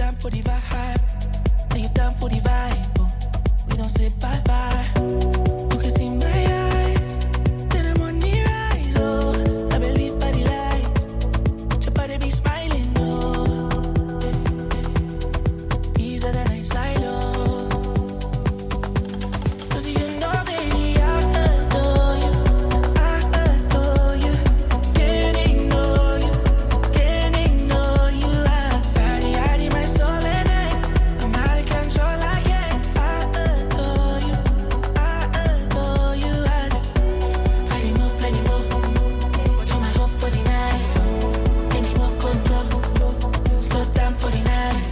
down for the vibe, when you down for the vibe, oh, we don't say bye bye. You can see my eyes, then I'm on the rise, oh, I believe by the light, your body be smiling, oh, easier than I silo. Cause you know, baby, I adore you, can't ignore you, can't ignore you. I got it in my soul and I'm out of control. I can't. I adore you, plenty more, you're my hope for the night. Any more control, slow down for the night.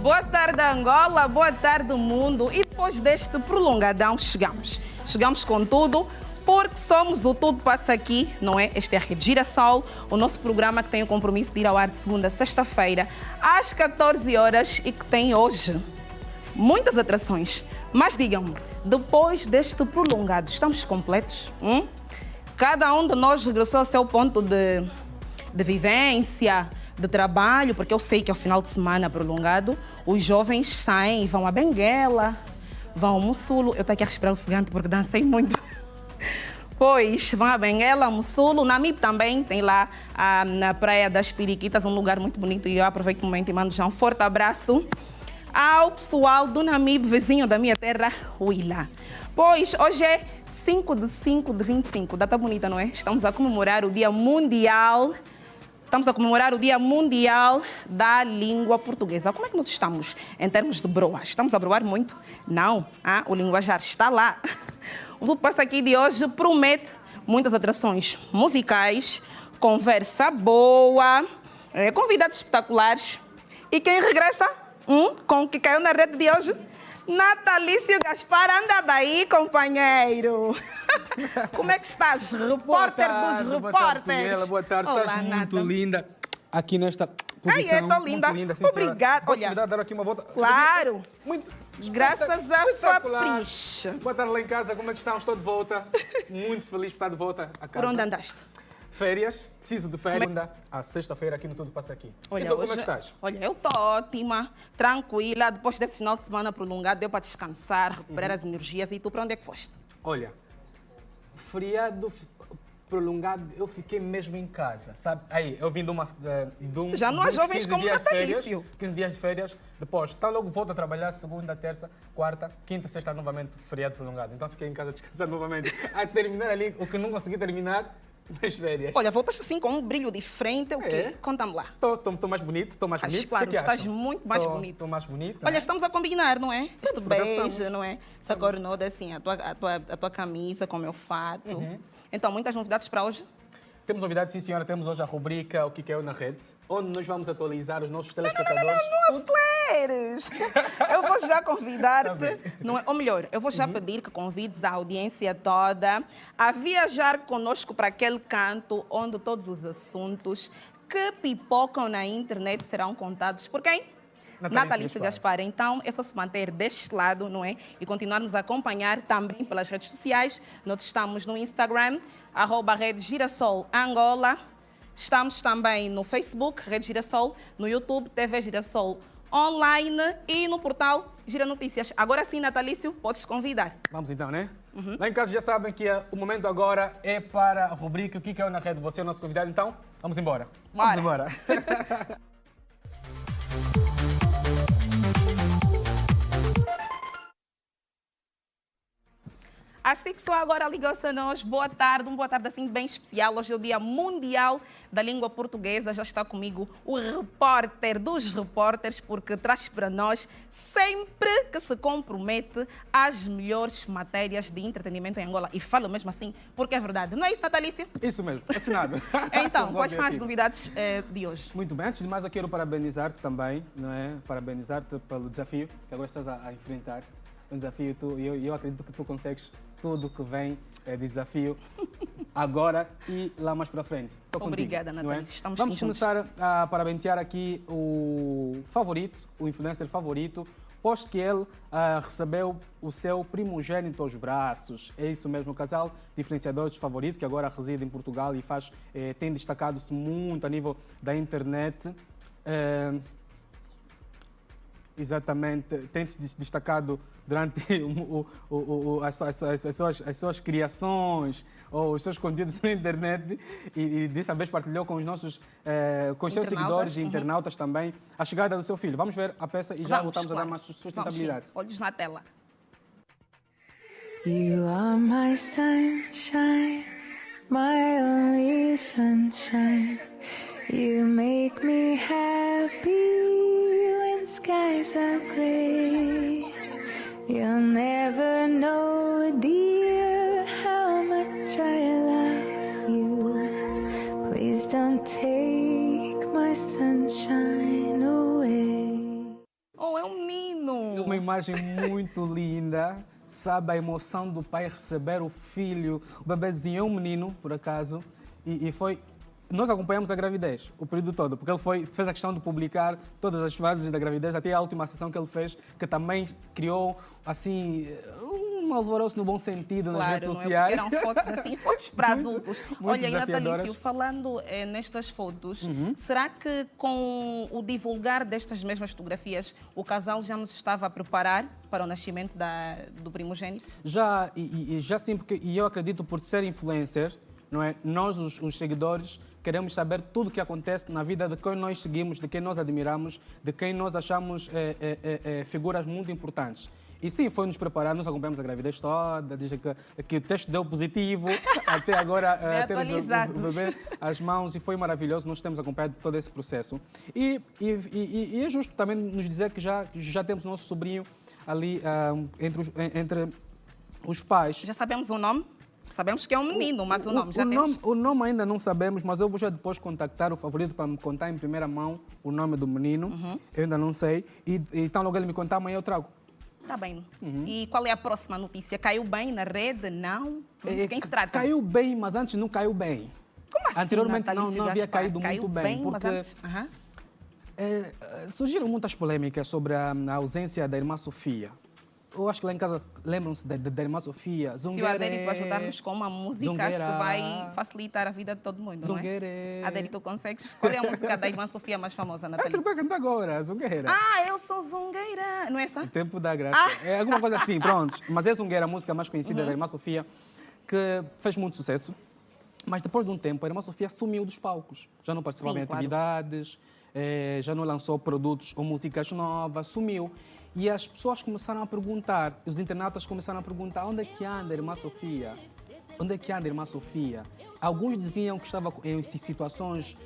Boa tarde, Angola, boa tarde, mundo. E depois deste prolongadão, chegamos com tudo, porque somos o Tudo Passa Aqui, não é? Este é a Rede Girassol, o nosso programa que tem o compromisso de ir ao ar de segunda a sexta-feira, às 14 horas e que tem hoje muitas atrações. Mas digam-me, depois deste prolongado, estamos completos? Cada um de nós regressou ao seu ponto de vivência, de trabalho, porque eu sei que ao final de semana prolongado, os jovens saem e vão a Benguela, vão ao Mussulo. Eu estou aqui a respirar ofegante porque dancei muito. Pois, vão a Benguela, Mussulo, Namibe também, tem lá na Praia das Periquitas, um lugar muito bonito, e eu aproveito o momento e mando já um forte abraço ao pessoal do Namibe, vizinho da minha terra, Huila. Pois, hoje é 5 de 5 de 25, data bonita, não é? Estamos a comemorar o Dia Mundial da Língua Portuguesa. Como é que nós estamos em termos de broas? Estamos a broar muito? Não, o linguajar está lá. O Tudo Passa Aqui de hoje promete muitas atrações musicais, conversa boa, convidados espetaculares. E quem regressa com o que caiu na rede de hoje? Natalício Gaspar, anda daí, companheiro. Como é que estás, repórter dos repórteres? Boa tarde, Olá, estás muito Nata. linda aqui nesta posição. Estou linda. Muito linda, sim, Obrigada. Posso Olha, me dar aqui uma volta? claro. Muito Graças a espetacular. Fapriche. Boa tarde lá em casa, como é que estão? Estou de volta. Muito feliz por estar de volta a casa. Por onde andaste? Férias, preciso de férias. À sexta-feira aqui no Tudo Passa Aqui. Olha, Então, como é hoje- que estás? Olha, eu estou ótima, tranquila. Depois desse final de semana prolongado, deu para descansar, recuperar as energias. E tu, para onde é que foste? Olha, feriado prolongado, eu fiquei mesmo em casa, sabe? Aí, eu vim de um... Já não há de uns jovens 15 como dias de férias, natalício. 15 dias de férias, depois, tá logo volto a trabalhar segunda, terça, quarta, quinta, sexta, novamente, feriado prolongado. Então fiquei em casa a descansar novamente, a terminar ali o que não consegui terminar nas férias. Olha, voltaste assim com um brilho diferente, o quê? É. Conta-me lá. Estou mais bonito, estou mais bonito. Claro, O que é que estás acham? muito mais bonito. Estou mais bonito. Olha, né? estamos a combinar, não é? Este por acaso beijo, estamos. não é? Essa cornoda, assim, a tua camisa com o meu fato. Uhum. Então, muitas novidades para hoje? Temos novidades, sim senhora. Temos hoje a rubrica O que é eu na rede, onde nós vamos atualizar os nossos telespectadores. Não aceleres! Eu vou já Tá convidar-te, bem. não é? Ou melhor, eu vou já pedir que convides a audiência toda a viajar conosco para aquele canto onde todos os assuntos que pipocam na internet serão contados por quem? Natalício Gaspar. Então, é só se manter deste lado, não é? E continuar nos a acompanhar também pelas redes sociais. Nós estamos no Instagram, @Rede Girassol Angola. Estamos também no Facebook, Rede Girassol, no YouTube, TV Girassol Online e no portal Gira Notícias. Agora sim, Natalício, podes convidar. Vamos então, né? Lá em casa já sabem que o momento agora é para a rubrica O que é eu na rede. Você é o nosso convidado, então vamos embora. Bora. Vamos embora. Assim que só agora ligou-se a nós, boa tarde, uma boa tarde assim bem especial. Hoje é o Dia Mundial da Língua Portuguesa. Já está comigo o repórter dos repórteres, porque traz para nós sempre que se compromete às melhores matérias de entretenimento em Angola. E falo mesmo assim, porque é verdade. Não é isso, Natalícia? Isso mesmo, assinado. Então, Como quais pode são as ser. novidades de hoje? Muito bem, antes de mais eu quero parabenizar-te também, não é? Parabenizar-te pelo desafio que agora estás a enfrentar. Um desafio, eu acredito que tu consegues tudo que vem de desafio agora e lá mais para frente. Estou contigo, Obrigada, não Natália. é? Estamos Vamos juntos. começar a parabentear aqui o favorito, o influencer favorito, posto que ele recebeu o seu primogênito aos braços. É isso mesmo, o casal de influenciadores favorito, que agora reside em Portugal e tem destacado-se muito a nível da internet. exatamente, tem-se destacado durante as suas criações ou os seus conteúdos na internet e dessa vez partilhou com os nossos com os seus seguidores e internautas também a chegada do seu filho. Vamos ver a peça e já voltamos a dar mais sustentabilidade. Olhos na tela. You are my sunshine, my only sunshine. You make me happy when skies are gray. You'll never know, dear, how much I love you. Please don't take my sunshine away. Oh, é um menino! Uma imagem muito linda. Sabe a emoção do pai receber o filho, o bebezinho é um menino, por acaso, e foi... Nós acompanhamos a gravidez, o período todo, porque ele fez a questão de publicar todas as fases da gravidez, até a última sessão que ele fez, que também criou, assim, um alvoroço no bom sentido nas redes sociais. Eram fotos assim, fotos para adultos. Olha, e Natalício, falando nestas fotos, será que com o divulgar destas mesmas fotografias, o casal já nos estava a preparar para o nascimento do primogênito? Já, já sim, porque eu acredito por ser influencer, não é? Nós, os seguidores, queremos saber tudo o que acontece na vida de quem nós seguimos, de quem nós admiramos, de quem nós achamos figuras muito importantes. E sim, foi nos preparar, nós acompanhamos a gravidez toda, diz que o teste deu positivo, até agora temos o bebê às mãos e foi maravilhoso, nós temos acompanhado todo esse processo. E é justo também nos dizer que já temos nosso sobrinho ali entre os pais. Já sabemos o nome? Sabemos que é um menino, mas o nome já temos? O nome ainda não sabemos, mas eu vou já depois contactar o favorito para me contar em primeira mão o nome do menino. Eu ainda não sei. E então logo ele me contar, amanhã eu trago. Está bem. E qual é a próxima notícia? Caiu bem na rede? Não? Quem se trata? Caiu bem, mas antes não caiu bem. Como assim, anteriormente não havia caído caiu muito bem. Porque mas antes... surgiram muitas polêmicas sobre a ausência da irmã Sofia. Eu acho que lá em casa lembram-se da irmã Sofia. Se o Adérito ajudar-nos com uma música, acho que vai facilitar a vida de todo mundo, não é? Adérito, consegues? Qual é a música da irmã Sofia mais famosa, Natalícia? Você vai cantar agora, Zungueira. Ah, eu sou Zungueira. Não é essa? O Tempo da Graça. É alguma coisa assim, pronto. Mas é Zungueira, a música mais conhecida da irmã Sofia, que fez muito sucesso. Mas depois de um tempo, a irmã Sofia sumiu dos palcos. Já não participava em atividades, já não lançou produtos ou músicas novas, sumiu. E as pessoas começaram a perguntar, os internautas começaram a perguntar onde é que anda a irmã Sofia? Onde é que anda a irmã Sofia? Alguns diziam que estava em situações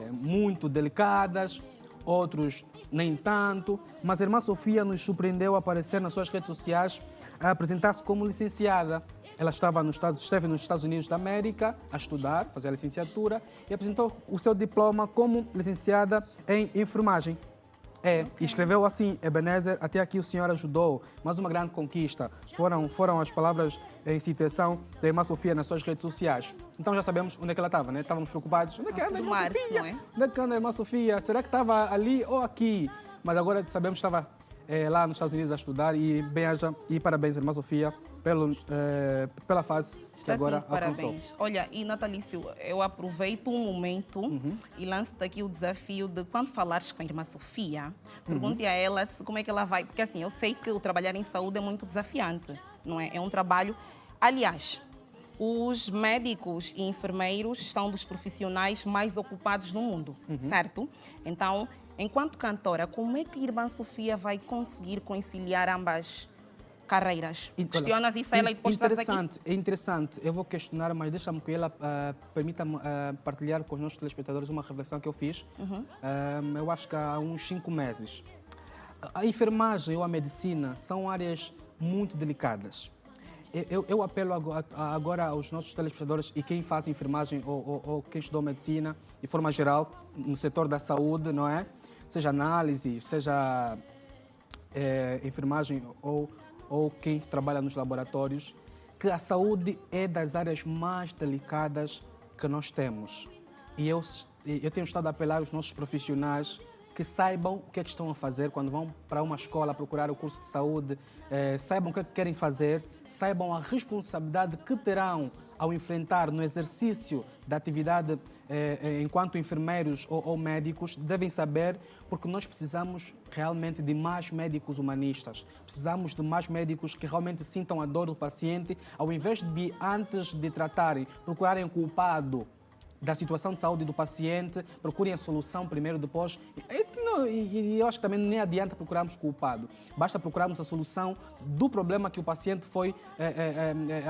muito delicadas, outros nem tanto, mas a irmã Sofia nos surpreendeu a aparecer nas suas redes sociais a apresentar-se como licenciada. Ela esteve nos Estados Unidos da América a estudar, fazer a licenciatura e apresentou o seu diploma como licenciada em enfermagem. E escreveu assim, Ebenezer, até aqui o senhor ajudou, mais uma grande conquista. Foram as palavras em citação da irmã Sofia nas suas redes sociais. Então já sabemos onde é que ela estava, né? Estávamos preocupados. Onde é que anda a irmã Sofia? Onde é que anda a irmã Sofia? Será que estava ali ou aqui? Mas agora sabemos que estava lá nos Estados Unidos a estudar e parabéns, irmã Sofia, pela fase que agora alcançou. Parabéns. Olha, e Natalício, eu aproveito um momento e lanço-te aqui o desafio de quando falares com a irmã Sofia, pergunte a ela como é que ela vai, porque assim, eu sei que o trabalhar em saúde é muito desafiante, não é? É um trabalho, aliás, os médicos e enfermeiros são dos profissionais mais ocupados no mundo, certo? Então, enquanto cantora, como é que a irmã Sofia vai conseguir conciliar ambas carreiras? Questionas isso a ela e depois estás aqui? É interessante. Eu vou questionar, mas deixa-me que ela permita-me partilhar com os nossos telespectadores uma reflexão que eu fiz, eu acho que há uns 5 meses. A enfermagem ou a medicina são áreas muito delicadas. Eu apelo agora aos nossos telespectadores e quem faz enfermagem ou quem estudou medicina, de forma geral, no setor da saúde, não é? Seja análise, seja enfermagem ou quem trabalha nos laboratórios, que a saúde é das áreas mais delicadas que nós temos. E eu tenho estado a apelar aos nossos profissionais que saibam o que é que estão a fazer quando vão para uma escola procurar o curso de saúde, saibam o que é que querem fazer, saibam a responsabilidade que terão ao enfrentar no exercício da atividade enquanto enfermeiros ou médicos, devem saber, porque nós precisamos realmente de mais médicos humanistas. Precisamos de mais médicos que realmente sintam a dor do paciente, ao invés de, antes de tratarem, procurarem o culpado da situação de saúde do paciente, procurem a solução primeiro, depois. E eu acho que também nem adianta procurarmos culpado. Basta procurarmos a solução do problema que o paciente foi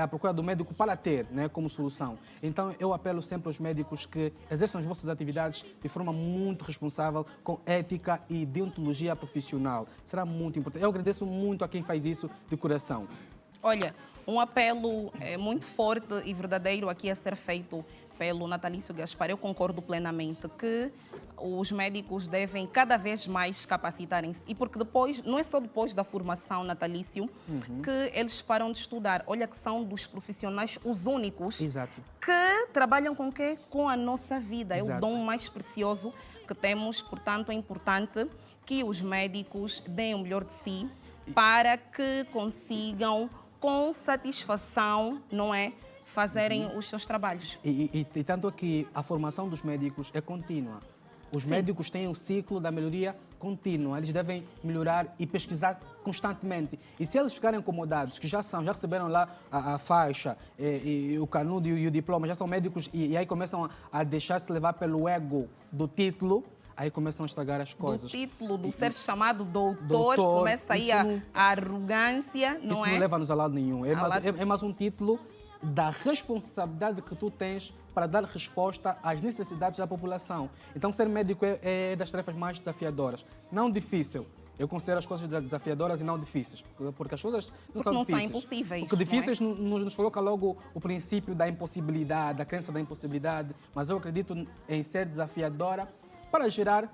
à procura do médico para ter, né, como solução. Então, eu apelo sempre aos médicos que exerçam as vossas atividades de forma muito responsável, com ética e deontologia profissional. Será muito importante. Eu agradeço muito a quem faz isso de coração. Olha, um apelo muito forte e verdadeiro aqui a ser feito pelo Natalício Gaspar. Eu concordo plenamente que os médicos devem cada vez mais capacitarem-se. E porque depois, não é só depois da formação, Natalício, que eles param de estudar. Olha que são dos profissionais os únicos Exato. que trabalham com o quê? Com a nossa vida. É o Exato. dom mais precioso que temos. Portanto, é importante que os médicos deem o melhor de si para que consigam, com satisfação, não é, fazerem os seus trabalhos. E tanto é que a formação dos médicos é contínua. Os médicos têm um ciclo da melhoria contínua. Eles devem melhorar e pesquisar constantemente. E se eles ficarem acomodados, que já receberam lá a faixa, e o canudo e o diploma, já são médicos e aí começam a deixar-se levar pelo ego do título, aí começam a estragar as coisas. Do título, do ser chamado doutor, começa aí a arrogância, não isso é? não leva-nos a lado nenhum. É mais um título da responsabilidade que tu tens para dar resposta às necessidades da população. Então, ser médico é das tarefas mais desafiadoras. Não difícil. Eu considero as coisas desafiadoras e não difíceis, porque as coisas não são difíceis. São impossíveis. Porque difíceis nos coloca logo o princípio da impossibilidade, da crença da impossibilidade, mas eu acredito em ser desafiadora para gerar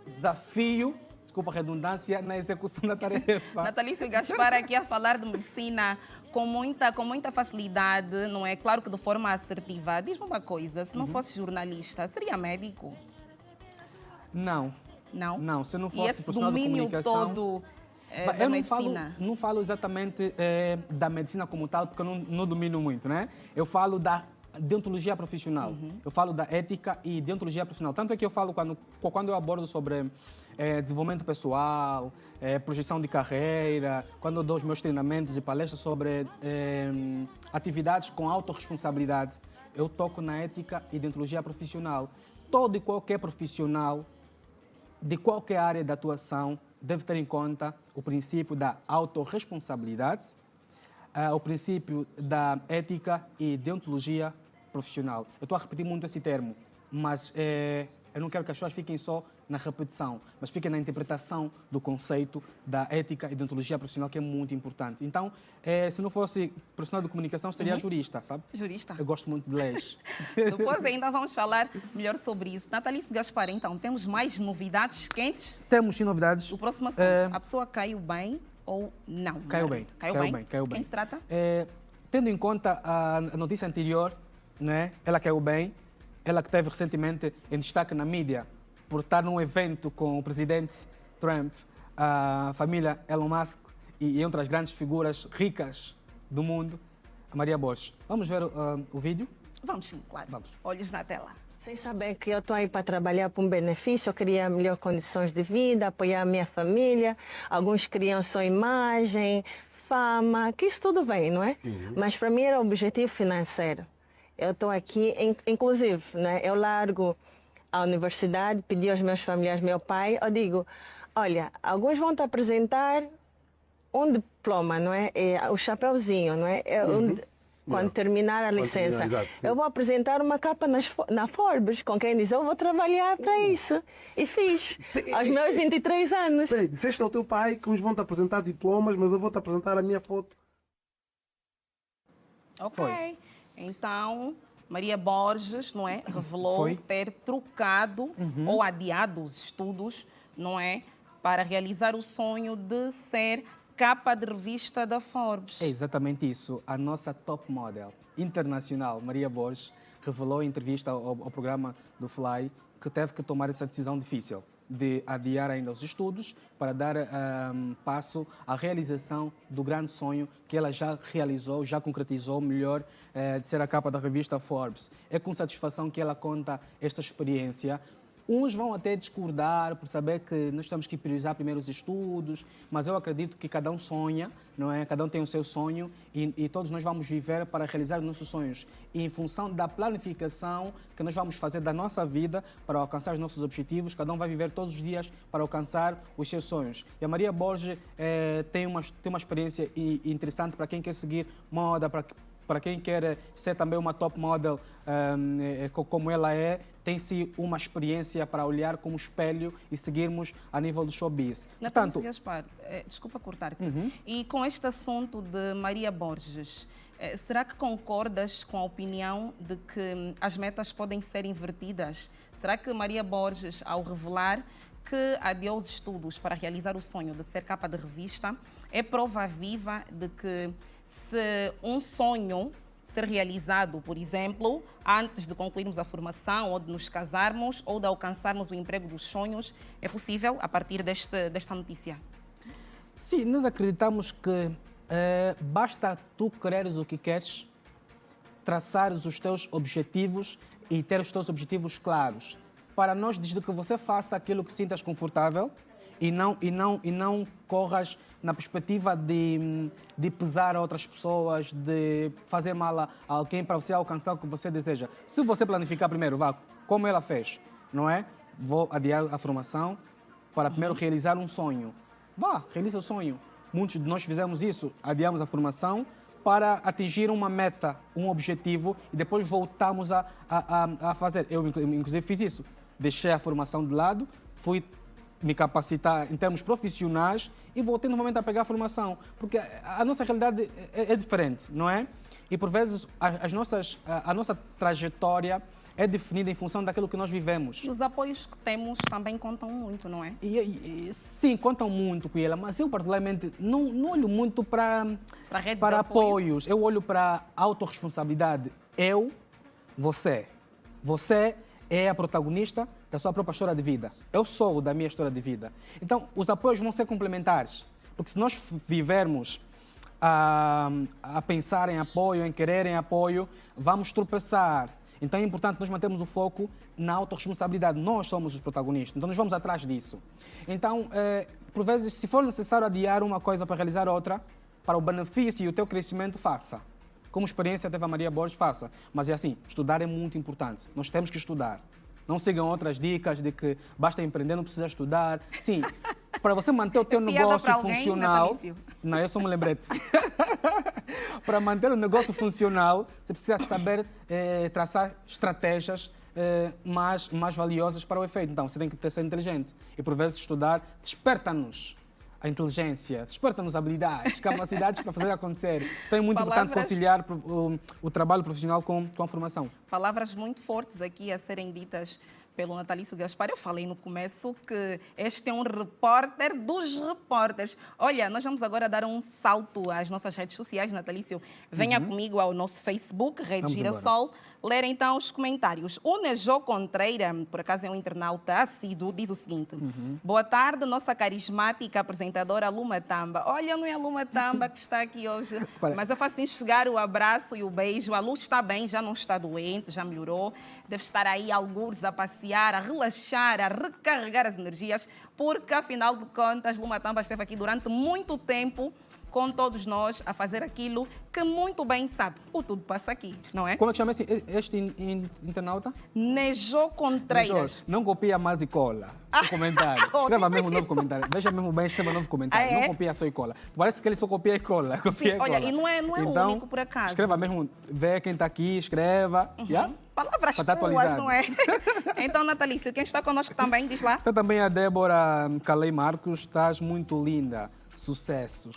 desafio, desculpa a redundância, na execução da tarefa. Natalício Gaspar aqui a falar de medicina com muita facilidade, não é? Claro que de forma assertiva. Diz-me uma coisa, se não fosse jornalista, seria médico? Não. Não? Não, se não E fosse esse profissional de domínio comunicação... todo da Eu medicina? não falo exatamente da medicina como tal, porque eu não domino muito, né? Eu falo da deontologia profissional. Eu falo da ética e deontologia profissional. Tanto é que eu falo quando eu abordo sobre desenvolvimento pessoal, projeção de carreira, quando eu dou os meus treinamentos e palestras sobre atividades com autorresponsabilidade, eu toco na ética e deontologia profissional. Todo e qualquer profissional de qualquer área de atuação deve ter em conta o princípio da autorresponsabilidade, o princípio da ética e deontologia profissional. Eu estou a repetir muito esse termo, mas eu não quero que as pessoas fiquem só na repetição, mas fiquem na interpretação do conceito da ética e deontologia profissional, que é muito importante. Então, se não fosse profissional de comunicação, seria jurista, sabe? Jurista. Eu gosto muito de leis. Depois ainda vamos falar melhor sobre isso. Natalício Gaspar, então, temos mais novidades quentes? Temos novidades. O próximo assunto, a pessoa caiu bem ou não? Caiu bem. Caiu bem. Quem se trata? Tendo em conta a notícia anterior, né? Ela caiu bem, ela que esteve recentemente em destaque na mídia por estar num evento com o presidente Trump, a família Elon Musk e outras grandes figuras ricas do mundo, a Maria Borges. Vamos ver o vídeo? Vamos sim, claro. Vamos. Olhos na tela. Sem saber que eu estou aí para trabalhar por um benefício, eu queria melhores condições de vida, apoiar a minha família. Alguns queriam só imagem, fama, que isso tudo vem, não é? Mas para mim era o objetivo financeiro. Eu estou aqui, inclusive, né? Eu largo a universidade, pedi aos meus familiares, meu pai, eu digo, olha, alguns vão te apresentar um diploma, não é? O chapeuzinho, não é? Quando terminar a licença. Eu vou apresentar uma capa na Forbes, com quem diz, eu vou trabalhar para isso. E fiz, aos meus 23 anos. Peraí, disseste ao teu pai que uns vão te apresentar diplomas, mas eu vou te apresentar a minha foto. Ok. Foi. Então, Maria Borges, não é? Revelou ter trocado ou adiado os estudos, não é? Para realizar o sonho de ser capa de revista da Forbes. É exatamente isso. A nossa top model internacional, Maria Borges, revelou em entrevista ao programa do Fly que teve que tomar essa decisão difícil. de adiar ainda os estudos para dar passo à realização do grande sonho que ela já realizou, já concretizou, melhor, de ser a capa da revista Forbes. É com satisfação que ela conta esta experiência. Uns vão até discordar por saber que nós temos que priorizar primeiro os estudos, mas eu acredito que cada um sonha, não é? Cada um tem o seu sonho e todos nós vamos viver para realizar os nossos sonhos. E em função da planificação que nós vamos fazer da nossa vida para alcançar os nossos objetivos, cada um vai viver todos os dias para alcançar os seus sonhos. E a Maria Borges tem uma experiência interessante para quem quer seguir moda, para quem quer ser também uma top model como ela é, tem-se uma experiência para olhar como espelho e seguirmos a nível do showbiz. Portanto, Gaspar, desculpa cortar-te. E com este assunto de Maria Borges, será que concordas com a opinião de que as metas podem ser invertidas? Será que Maria Borges, ao revelar que adiou os estudos para realizar o sonho de ser capa de revista, é prova viva de que se um sonho ser realizado, por exemplo, antes de concluirmos a formação ou de nos casarmos ou de alcançarmos o emprego dos sonhos, é possível a partir desta notícia? Sim, nós acreditamos que basta tu quereres o que queres, traçares os teus objetivos e ter os teus objetivos claros. Para nós, desde que você faça aquilo que sintas confortável e não corras na perspectiva de pesar a outras pessoas, de fazer mal a alguém para você alcançar o que você deseja. Se você planificar primeiro, vá, como ela fez, não é? Vou adiar a formação para primeiro realizar um sonho. Vá, realiza o sonho. Muitos de nós fizemos isso, adiamos a formação para atingir uma meta, um objetivo e depois voltamos a fazer. Eu, inclusive, fiz isso. Deixei a formação de lado, fui me capacitar em termos profissionais e voltei novamente a pegar a formação, porque a nossa realidade é diferente, não é? E por vezes a nossa trajetória é definida em função daquilo que nós vivemos. Os apoios que temos também contam muito, não é? Sim, contam muito com ela, mas eu particularmente não olho muito para apoios, eu olho para autorresponsabilidade. Você é a protagonista da sua própria história de vida. Eu sou da minha história de vida. Então, os apoios vão ser complementares. Porque se nós vivermos a pensar em apoio, em querer em apoio, vamos tropeçar. Então, é importante nós mantermos o foco na autorresponsabilidade. Nós somos os protagonistas. Então, nós vamos atrás disso. Então, por vezes, se for necessário adiar uma coisa para realizar outra, para o benefício e o teu crescimento, faça. Como experiência teve a Maria Borges, faça. Mas é assim, estudar é muito importante. Nós temos que estudar. Não sigam outras dicas de que basta empreender, não precisa estudar. Sim, para você manter o teu negócio funcional... Não, eu só me lembrete. Para manter o negócio funcional, você precisa saber traçar estratégias mais valiosas para o efeito. Então, você tem que ser inteligente. E por vezes estudar desperta-nos a inteligência, desperta-nos habilidades, capacidades para fazer acontecer. Então é muito importante conciliar o trabalho profissional com a formação. Palavras muito fortes aqui a serem ditas pelo Natalício Gaspar. Eu falei no começo que este é um repórter dos repórteres. Olha, nós vamos agora dar um salto às nossas redes sociais, Natalício. Venha comigo ao nosso Facebook, Rede Girassol, ler então os comentários. O Nejô Contreira, por acaso é um internauta assíduo, diz o seguinte: boa tarde, nossa carismática apresentadora Luma Tamba. Olha, não é a Luma Tamba que está aqui hoje, mas eu faço chegar o abraço e o beijo. A Lu está bem, já não está doente, já melhorou. Deve estar aí algures a passear, a relaxar, a recarregar as energias, porque afinal de contas, Luma Tamba esteve aqui durante muito tempo com todos nós a fazer aquilo que muito bem sabe. O tudo passa aqui, não é? Como é que chama este internauta? Nejô Contreiras. Não copia mais e cola. O comentário. Escreva mesmo um novo comentário. Veja mesmo bem, escreva um novo comentário. Não copia só e cola. Parece que ele só copia e cola. Copia e cola. Olha, e não é então, o único por acaso. Escreva mesmo, vê quem está aqui, escreva. Yeah? Palavras tuas, não é? Então, Natalício, quem está connosco também, diz lá. Está também a Débora Calei Marcos. Estás muito linda. Sucesso.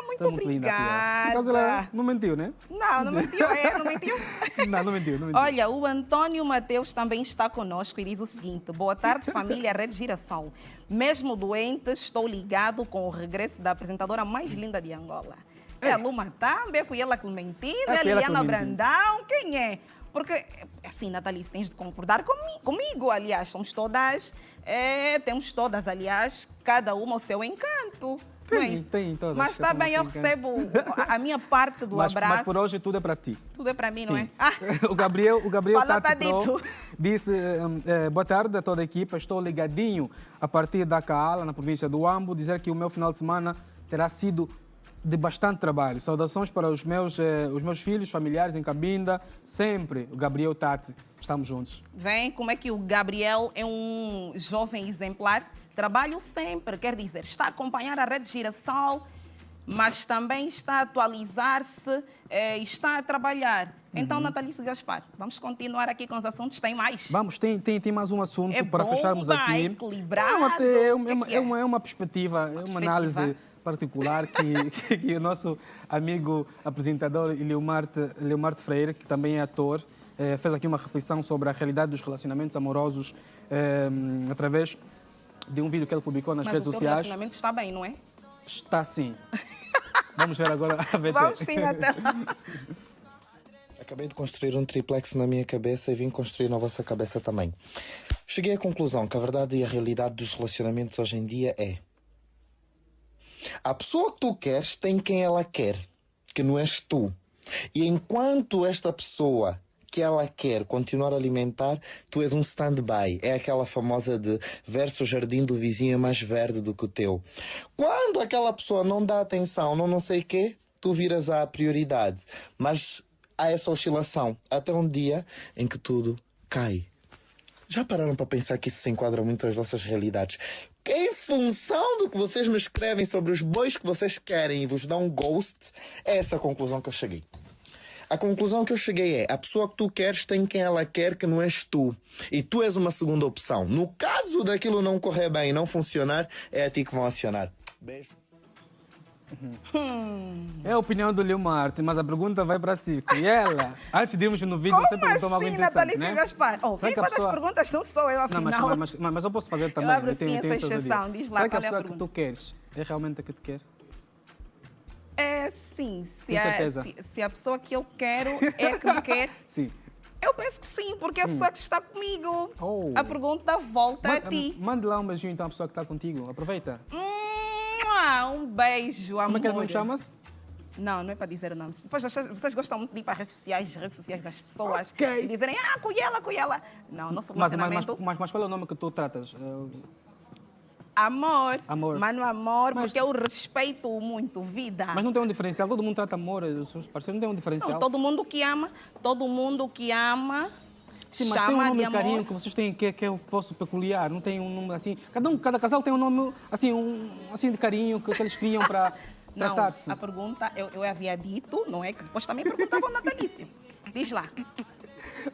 Muito obrigada. Por causa ela não mentiu, né? Não mentiu, não mentiu? Não mentiu. Olha, o Antônio Mateus também está conosco e diz o seguinte: boa tarde, família Rede Girassol. Mesmo doente, estou ligado com o regresso da apresentadora mais linda de Angola. É a Luma Tamba, é Cuiela Clementina, é a Liliana Brandão, quem é? Porque, assim, Natalício, tens de concordar comigo, aliás, somos todas Temos todas, aliás, cada uma o seu encanto. não é isso? Tem todas. Mas está bem, eu recebo a minha parte do abraço. Mas por hoje tudo é para ti. Tudo é para mim, Sim. não é? O Gabriel Fala, tá Tati Pro dito. disse, boa tarde a toda a equipa, estou ligadinho a partir da Kaala, na província do Ambo, dizer que o meu final de semana terá sido de bastante trabalho. Saudações para os meus filhos, familiares em Cabinda, sempre, o Gabriel Tati, estamos juntos. Vem, como é que o Gabriel é um jovem exemplar? Trabalho sempre, quer dizer, está a acompanhar a Rede Girassol, mas também está a atualizar-se, está a trabalhar. Então, Natalício Gaspar, vamos continuar aqui com os assuntos, tem mais? Vamos, tem mais um assunto É para bomba, fecharmos é aqui. equilibrado, É uma perspectiva, é uma análise particular que o nosso amigo apresentador Leomarte Freire, que também é ator, fez aqui uma reflexão sobre a realidade dos relacionamentos amorosos através de um vídeo que ele publicou nas redes Mas o teu sociais. relacionamento está bem, não é? Está sim. Vamos ver agora a VT. Vamos sim, Natal. Acabei de construir um triplex na minha cabeça e vim construir na vossa cabeça também. Cheguei à conclusão que a verdade e a realidade dos relacionamentos hoje em dia é: a pessoa que tu queres tem quem ela quer, que não és tu. E enquanto esta pessoa que ela quer continuar a alimentar, tu és um stand-by. É aquela famosa de verso o jardim do vizinho é mais verde do que o teu. Quando aquela pessoa não dá atenção, não sei o quê, tu viras à prioridade. Mas há essa oscilação até um dia em que tudo cai. Já pararam para pensar que isso se enquadra muito às vossas realidades? Em função do que vocês me escrevem sobre os bois que vocês querem e vos dão um ghost, é essa a conclusão que eu cheguei. A conclusão que eu cheguei é: a pessoa que tu queres tem quem ela quer, que não és tu. E tu és uma segunda opção. No caso daquilo não correr bem e não funcionar, é a ti que vão acionar. Beijo. É a opinião do Leomarte, mas a pergunta vai para si. E ela, antes de irmos no vídeo, você Como perguntou algo assim, interessante, Natalício né? Gaspar? Oh, Será quem que a faz pessoa- as perguntas não sou eu, Não, afinal. mas eu posso fazer também. abro tenho sim essa ousadia. exceção. Diz lá, Será que a qual é a pessoa que pergunta? tu queres é realmente a que te quer? É sim, Com certeza. se a pessoa que eu quero é a que me quer, Sim. eu penso que sim, porque é a pessoa que está comigo. Oh. A pergunta volta a ti. Mande lá um beijinho então à pessoa que está contigo. Aproveita. Um beijo, amor. Como é que ele não chama-se? Não, não é para dizer o nome. Depois vocês gostam muito de ir para as redes sociais das pessoas Ok. e dizerem, Cuyela. Não, nosso Mas relacionamento... qual é o nome que tu tratas? Amor. Amor. Mano, amor, Mas- porque eu respeito muito, vida. Mas não tem um diferencial. Todo mundo trata amor. Os seus parceiros não tem um diferencial. Não, todo mundo que ama Sim, mas tem um chama nome de de amor. carinho que vocês têm que é o vosso peculiar. Não tem um nome assim. Cada casal tem um nome assim de carinho que eles criam para Não, tratar-se. a pergunta eu havia dito, não é? Que depois também perguntava ao Natalício. Diz lá.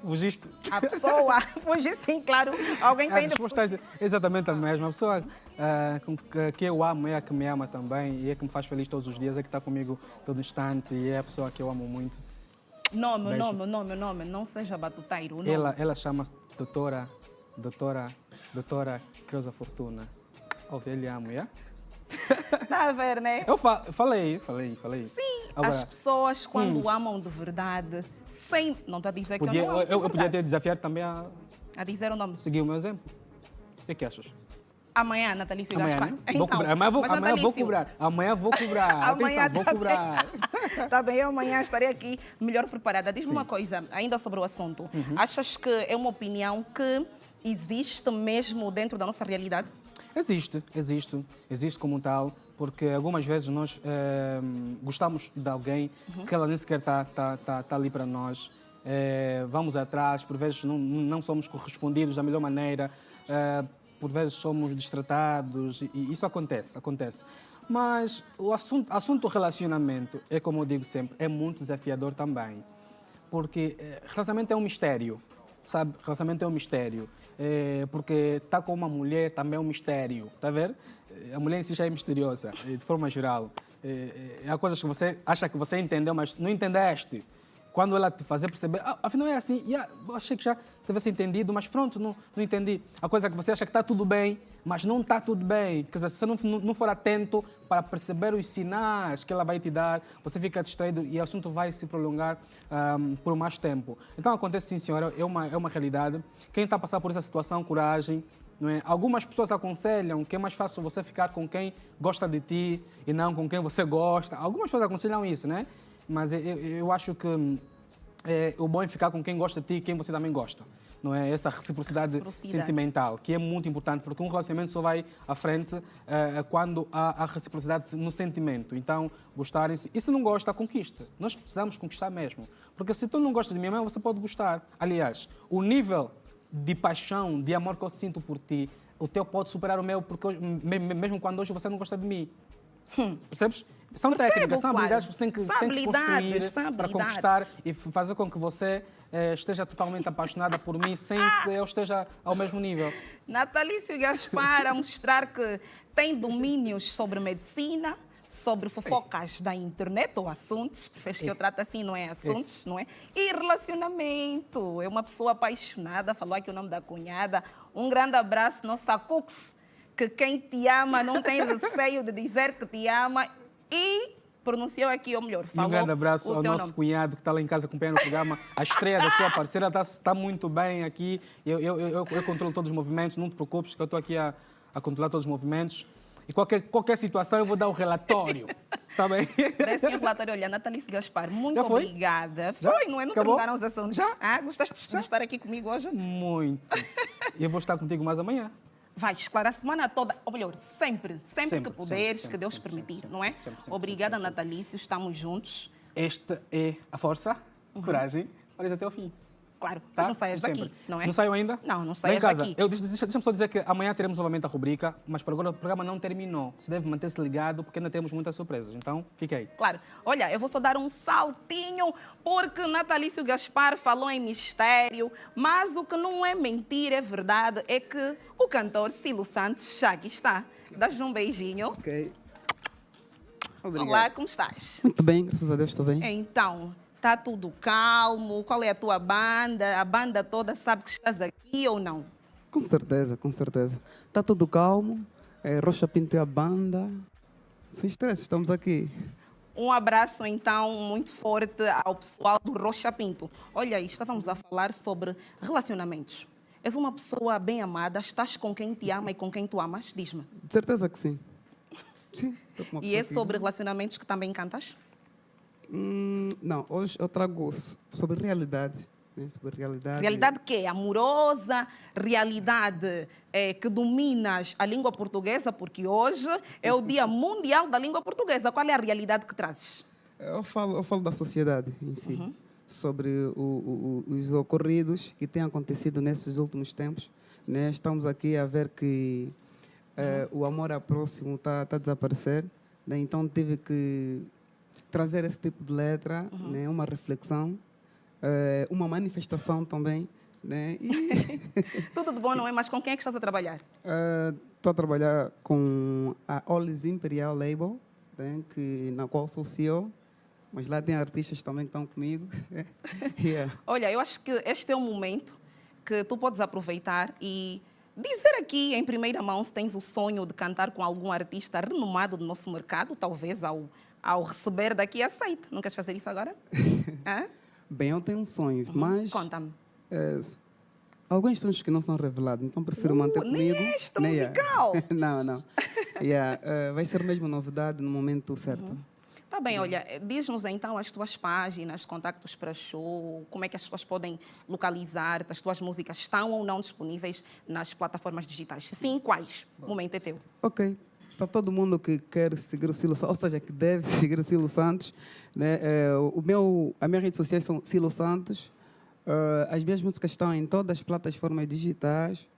Fugiste. A pessoa, hoje sim, claro, alguém A tem de... resposta é exatamente a mesma. A pessoa que eu amo é a que me ama também e é que me faz feliz todos os dias, é que está comigo todo instante e é a pessoa que eu amo muito. Nome, Beijo. não seja batuteiro. o nome. Ela chama-se doutora Creuza Fortuna. Ouve, ele amo, yeah? Está a ver, né? Eu falei. Sim, Agora, as pessoas quando amam de verdade, sem... Não estou a dizer que podia, eu não amo de eu podia verdade. ter desafiado também a A dizer o nome. seguir o meu exemplo. O que achas? Amanhã, Natalício Amanhã, Gaspar. né? Então, Vou cobrar. Amanhã vou Natalício, cobrar. Amanhã vou cobrar. Amanhã Atenção, vou tá cobrar. Está bem, eu amanhã estarei aqui melhor preparada. Diz-me uma coisa, ainda sobre o assunto. Achas que é uma opinião que existe mesmo dentro da nossa realidade? Existe como tal, porque algumas vezes nós gostamos de alguém que ela nem sequer está ali para nós. Vamos atrás, por vezes não somos correspondidos da melhor maneira, por vezes somos distratados e isso acontece. Mas o assunto relacionamento é, como eu digo sempre, é muito desafiador também, porque relacionamento é um mistério, sabe? Relacionamento é um mistério. Porque estar com uma mulher também é um mistério, está a ver? A mulher em si já é misteriosa, de forma geral. Há coisas que você acha que você entendeu, mas não entendeste. Quando ela te fazer perceber, afinal é assim, eu achei que já tivesse entendido, mas pronto, não entendi. A coisa que você acha que está tudo bem, mas não está tudo bem. Quer dizer, se você não for atento para perceber os sinais que ela vai te dar, você fica distraído e o assunto vai se prolongar por mais tempo. Então acontece sim, senhora, é uma realidade. Quem está a passar por essa situação, coragem, não é? Algumas pessoas aconselham que é mais fácil você ficar com quem gosta de ti e não com quem você gosta. Algumas pessoas aconselham isso, né? Mas eu acho que o bom é ficar com quem gosta de ti e quem você também gosta. Não é? Essa reciprocidade sentimental, que é muito importante, porque um relacionamento só vai à frente quando há a reciprocidade no sentimento. Então, gostarem-se. E se não gosta, conquiste. Nós precisamos conquistar mesmo. Porque se tu não gostas de mim, você pode gostar. Aliás, o nível de paixão, de amor que eu sinto por ti, o teu pode superar o meu, porque mesmo quando hoje você não gosta de mim. Percebes? São técnicas, são habilidades que você tem que construir para conquistar e fazer com que você esteja totalmente apaixonada por mim sem que eu esteja ao mesmo nível. Natalício Gaspar a mostrar que tem domínios sobre medicina, sobre fofocas da internet ou assuntos, fez que eu trato assim, não é? Assuntos, não é? E relacionamento. É uma pessoa apaixonada, falou aqui o nome da cunhada. Um grande abraço, nossa Cux, que quem te ama não tem receio de dizer que te ama e pronunciou aqui, ou melhor, falou. Um grande abraço ao nosso cunhado que está lá em casa acompanhando o programa. A estreia da sua parceira está muito bem aqui. Eu controlo todos os movimentos, não te preocupes, que eu estou aqui a controlar todos os movimentos. E qualquer situação eu vou dar o relatório. Está bem? Desce o relatório. Olha, Natalício Gaspar, muito obrigada. Foi, não é? Não terminaram os assuntos? Já? Gostaste de estar aqui comigo hoje? Muito. E eu vou estar contigo mais amanhã. Vai esclarecer a semana toda, ou melhor, sempre que puderes, que Deus permitir, não é? Obrigada, Natalício, estamos juntos. Esta é a força, coragem, para até o fim. Claro, mas não saias daqui, não é? Não saiu ainda? Não saias daqui. Deixa-me só dizer que amanhã teremos novamente a rubrica, mas por agora o programa não terminou. Você deve manter-se ligado porque ainda temos muitas surpresas, então fique aí. Claro. Olha, eu vou só dar um saltinho porque Natalício Gaspar falou em mistério, mas o que não é mentira, é verdade, é que o cantor Silo Santos já aqui está. Dá-lhe um beijinho. Ok. Obrigado. Olá, como estás? Muito bem, graças a Deus estou bem. Então, está tudo calmo? Qual é a tua banda? A banda toda sabe que estás aqui ou não? Com certeza, com certeza. Está tudo calmo. Rocha Pinto é a banda. Sem estresse, estamos aqui. Um abraço, então, muito forte ao pessoal do Rocha Pinto. Olha, estávamos a falar sobre relacionamentos. És uma pessoa bem amada? Estás com quem te ama e com quem tu amas? Diz-me. De certeza que sim. Sim. E é sobre relacionamentos que também cantas? Não, hoje eu trago sobre realidade. Né? Sobre realidade. Realidade que é amorosa, realidade que dominas a língua portuguesa, porque hoje é o Dia Mundial da Língua Portuguesa. Qual é a realidade que trazes? Eu falo da sociedade em si, sobre os ocorridos que têm acontecido nesses últimos tempos. Né? Estamos aqui a ver que o amor ao próximo está a desaparecer. Né? Então tive que trazer esse tipo de letra, né? Uma reflexão, uma manifestação também. Né? E tudo de bom, não é? Mas com quem é que estás a trabalhar? Estou a trabalhar com a Olis Imperial Label, né? Na qual sou CEO, mas lá tem artistas também que estão comigo. Yeah. Olha, eu acho que este é um momento que tu podes aproveitar e dizer aqui em primeira mão se tens o sonho de cantar com algum artista renomado do nosso mercado, talvez ao receber daqui aceite. Não queres fazer isso agora? Bem, eu tenho um sonho, mas... Conta-me. Alguns sonhos que não são revelados, então prefiro manter comigo. Nem este musical? Não. Vai ser mesmo novidade no momento certo. Tá bem, olha, diz-nos então as tuas páginas, contactos para show, como é que as pessoas podem localizar-te, as tuas músicas estão ou não disponíveis nas plataformas digitais? Se sim, quais? O momento é teu. Ok. Para todo mundo que quer seguir o Silo Santos, ou seja, que deve seguir o Silo Santos, né? A minha rede social são Silo Santos. As minhas músicas estão em todas as plataformas digitais.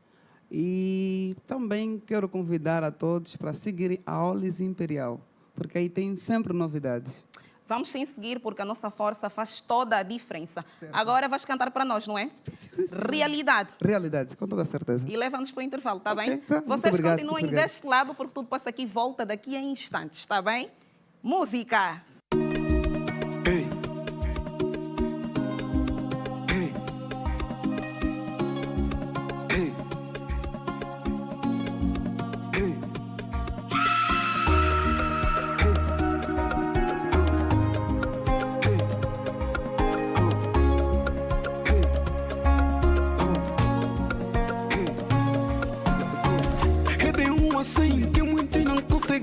E também quero convidar a todos para seguirem a Olis Imperial, porque aí tem sempre novidades. Vamos sim seguir, porque a nossa força faz toda a diferença. Certo. Agora vais cantar para nós, não é? Sim. Realidade. Realidade, com toda a certeza. E leva-nos para o intervalo, está bem? Tá. Vocês continuem deste lado, porque tudo passa aqui e volta daqui a instantes, está bem? Música! Hey.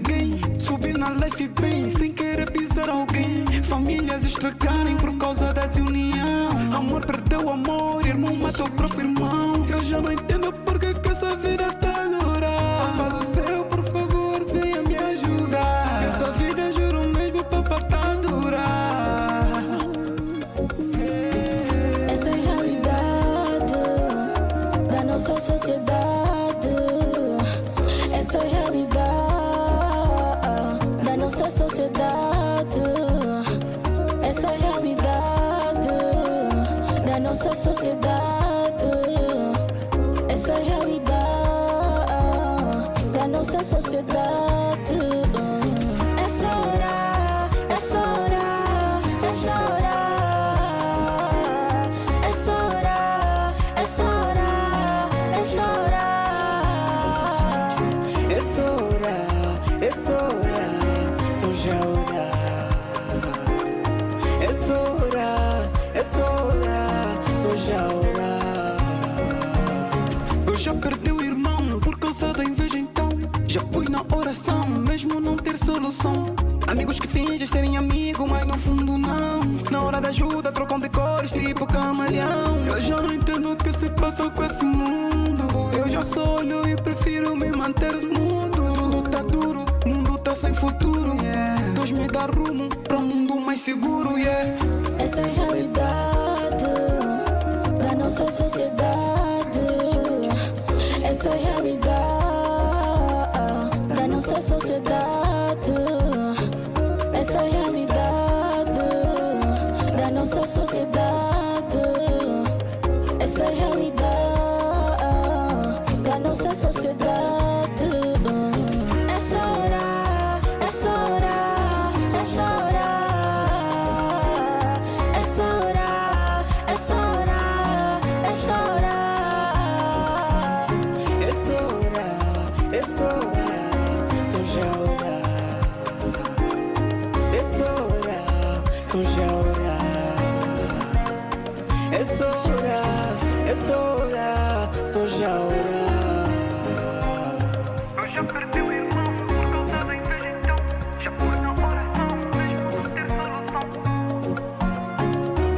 ninguém. Subir na life bem, sem querer pisar alguém. Famílias estragarem por causa da desunião. Amor perdeu amor, irmão mata o próprio irmão. Eu já não entendo porque que essa vida tá dura. Papá do céu, por favor, venha me ajudar. Essa vida, juro mesmo, papá tá dura. Essa é a realidade da nossa sociedade. Essa é a realidade da nossa sociedade. Essa é a realidade da nossa sociedade. Essa é a realidade da nossa sociedade. Essa hora, essa hora, essa hora. Essa hora, essa hora, essa hora. Essa hora, sou já hora. Essa hora, sou já hora. Eu já perdi o irmão por causa da inveja, então já fui na oração, mesmo não ter solução. Amigos que fingem serem amigos, mas no fundo não. Na hora da ajuda trocam de cores, tipo camaleão. Eu já não entendo o que se passa com esse mundo. Eu já só olho e prefiro me manter no mundo. Tudo tá duro, o mundo tá sem futuro. Deus me dá rumo pra um mundo mais seguro. Essa é a realidade da nossa sociedade. Essa é a realidade da nossa sociedade. Essa é a realidade da nossa sociedade. Essa é a realidade da nossa sociedade. Essa hora, essa hora, essa hora. Essa hora, essa hora, essa hora. Essa hora, sou já hora. Essa hora, sou já hora. Essa hora, sou já hora. Eu já perdi o irmão por causa da inveja, então já fui na oração, mesmo não ter solução.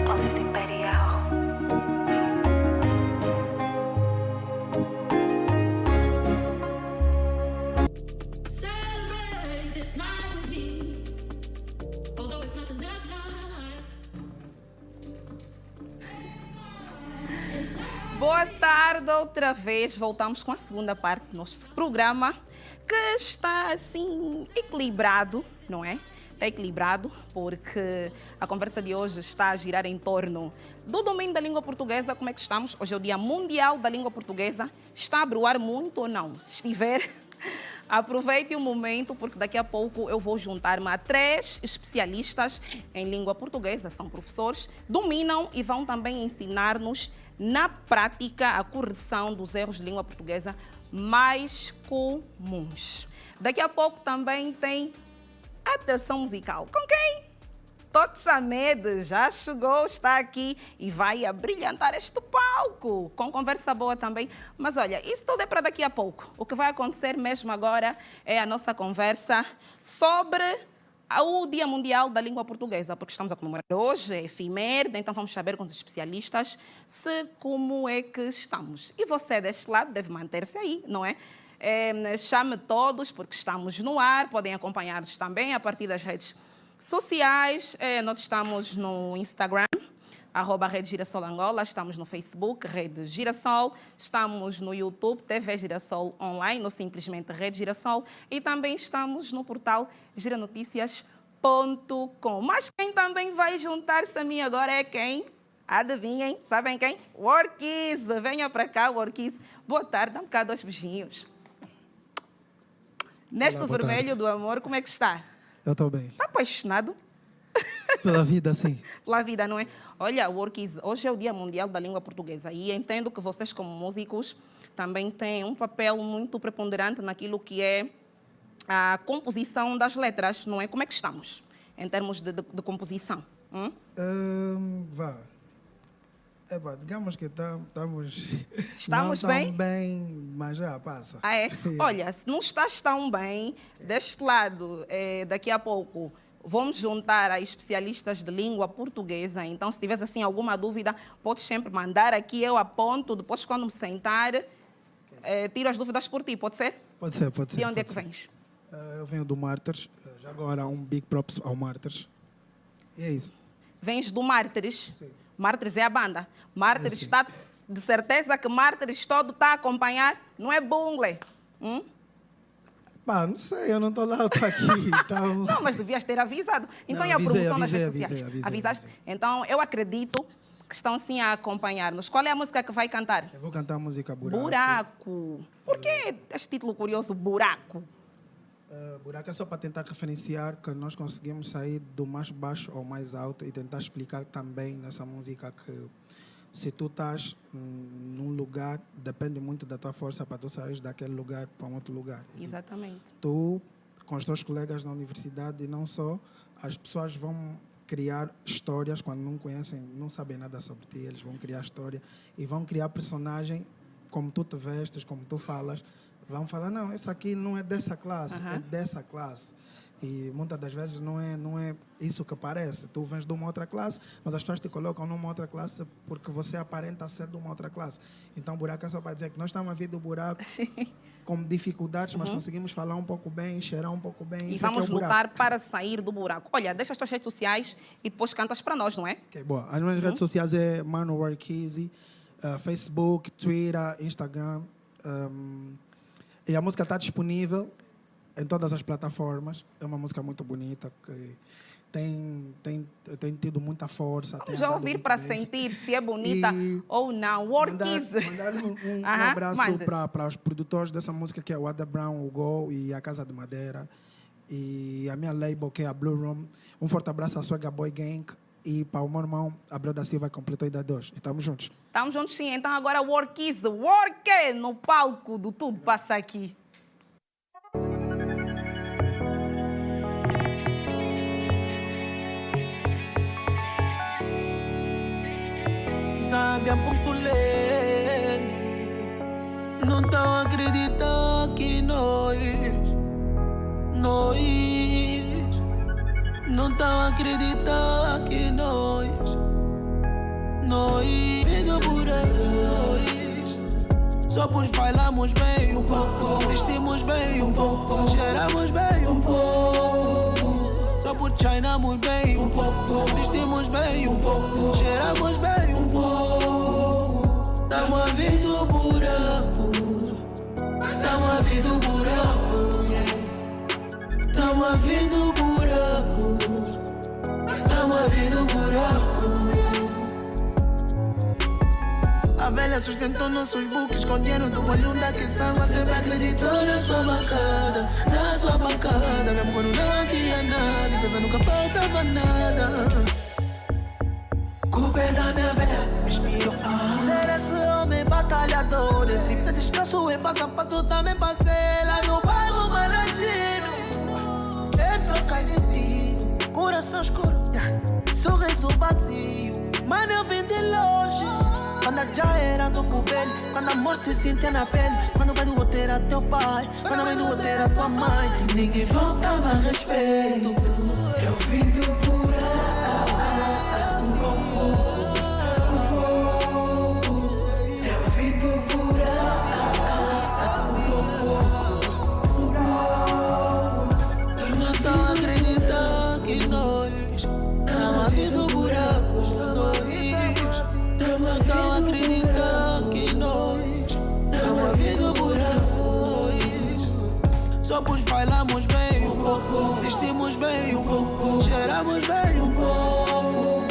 Onda Imperial. Celebrate this night with me, although it's not the last time. Boa tarde outra vez. Voltamos com a segunda parte do nosso programa, que está assim equilibrado, não é? Está equilibrado porque a conversa de hoje está a girar em torno do domínio da língua portuguesa. Como é que estamos? Hoje é o Dia Mundial da Língua Portuguesa. Está a broar muito ou não? Se estiver, aproveite o momento, porque daqui a pouco eu vou juntar-me a 3 especialistas em língua portuguesa. São professores, dominam e vão também ensinar-nos na prática a correção dos erros de língua portuguesa mais comuns. Daqui a pouco também tem atração musical. Com quem? Todd Samed já chegou, está aqui e vai abrilhantar este palco com conversa boa também. Mas olha, isso tudo é para daqui a pouco. O que vai acontecer mesmo agora é a nossa conversa sobre o Dia Mundial da Língua Portuguesa, porque estamos a comemorar hoje, é efiméride, então vamos saber com os especialistas como é que estamos. E você deste lado deve manter-se aí, não é? Chame todos, porque estamos no ar, podem acompanhar-nos também a partir das redes sociais. Nós estamos no Instagram, @Rede Girassol Angola, estamos no Facebook, Rede Girassol, estamos no YouTube, TV Girassol Online, ou simplesmente Rede Girassol, e também estamos no portal giranoticias.com. Mas quem também vai juntar-se a mim agora é quem? Adivinhem? Sabem quem? Workies! Venha para cá, Workies. Boa tarde, dá um bocado aos beijinhos. Neste vermelho do amor, como é que está? Eu estou bem. Está apaixonado? Pela vida, sim. Pela vida, não é? Olha, Workies, hoje é o Dia Mundial da Língua Portuguesa e entendo que vocês, como músicos, também têm um papel muito preponderante naquilo que é a composição das letras, não é? Como é que estamos em termos de composição? Vá. Digamos que estamos Estamos não bem? tão bem, mas já passa. Ah, é? Olha, se não estás tão bem, deste lado, daqui a pouco, vamos juntar a especialistas de língua portuguesa. Então, se tiveres assim alguma dúvida, podes sempre mandar aqui, eu aponto. Depois, quando me sentar, tiro as dúvidas por ti, pode ser? Pode ser. De onde é que ser. vens? Eu venho do Martyrs. Já agora um big props ao Martyrs. E é isso. Vens do Mártires? Sim. Mártires é a banda. Mártires sim. está, de certeza que Mártires todo está a acompanhar. Não é bungle? Não sei, eu não estou lá, eu estou aqui. Então... Não, mas devias ter avisado. Então, Não, e a avisei, promoção nas redes avisei, sociais? avisei. Avisaste? Então, eu acredito que estão sim a acompanhar-nos. Qual é a música que vai cantar? Eu vou cantar a música Buraco. Buraco. Por que este título curioso, Buraco? Buraco é só para tentar referenciar que nós conseguimos sair do mais baixo ao mais alto e tentar explicar também nessa música que se tu estás num lugar, depende muito da tua força para tu sair daquele lugar para um outro lugar. Exatamente. Tu, com os teus colegas na universidade, e não só, as pessoas vão criar histórias quando não conhecem, não sabem nada sobre ti, eles vão criar história e vão criar personagem como tu te vestes, como tu falas. Vão falar, não, esse aqui não é dessa classe, é dessa classe. E muitas das vezes não é isso que parece. Tu vens de uma outra classe, mas as pessoas te colocam numa outra classe porque você aparenta ser de uma outra classe. Então, buraco é só para dizer que nós estamos a vir do buraco com dificuldades, mas conseguimos falar um pouco bem, cheirar um pouco bem. E Isso vamos é buraco. lutar para sair do buraco. Olha, deixa as tuas redes sociais e depois cantas para nós, não é? Okay, boa. As minhas redes sociais é Mano Work Easy, Facebook, Twitter, Instagram. E a música está disponível em todas as plataformas. É uma música muito bonita que tem tido muita força. Vamos já ouvir para sentir se é bonita ou não. Work Easy. Mandar um abraço para os produtores dessa música, que é o Ada Brown, o Go e a Casa de Madeira. E a minha label, que é a Blue Room. Um forte abraço à Swagga Boy Gang. E para o meu irmão, Abreu da Silva, que completou a idade 2. E estamos juntos. Estamos juntos, sim. Então agora Work Easy. Work no palco do Tudo Passa Aqui. Sabe a ponto lento. Não estão a acreditar que nós não estão a acreditar que nós vindo por nós. Só por falamos bem um pouco, vestimos bem um pouco, cheiramos bem um pouco. Só por chinamos bem um pouco, vestimos bem um pouco, cheiramos bem um pouco. Estamos a vir do buraco, estamos a vir do buraco, estamos a vir do buraco, estamos a vir do buraco. A velha sustentou nossos buques com dinheiro do olho da que samba. Sempre acreditou na sua bancada, mesmo quando não tinha nada, em casa nunca faltava nada. Culpa é da minha velha, me inspirou a ser esse homem batalhador. Esse descanso em passo a passo também passei lá no bairro Maragino. Dentro cai de ti, coração escuro, sorriso vazio. Mano, eu vim de longe. Quando já era do cubelho, quando amor se sentia na pele, quando vai do roteiro a teu pai, quando vai do roteiro a tua mãe, ninguém faltava respeito. Eu vim do buraco, eu vim do buraco. Eu não estou a acreditar que nós estamos a vir do buraco. Não acreditar que nós estamos a vir do buraco. Só por falamos bem um pouco, vestimos bem um pouco, cheiramos bem um pouco.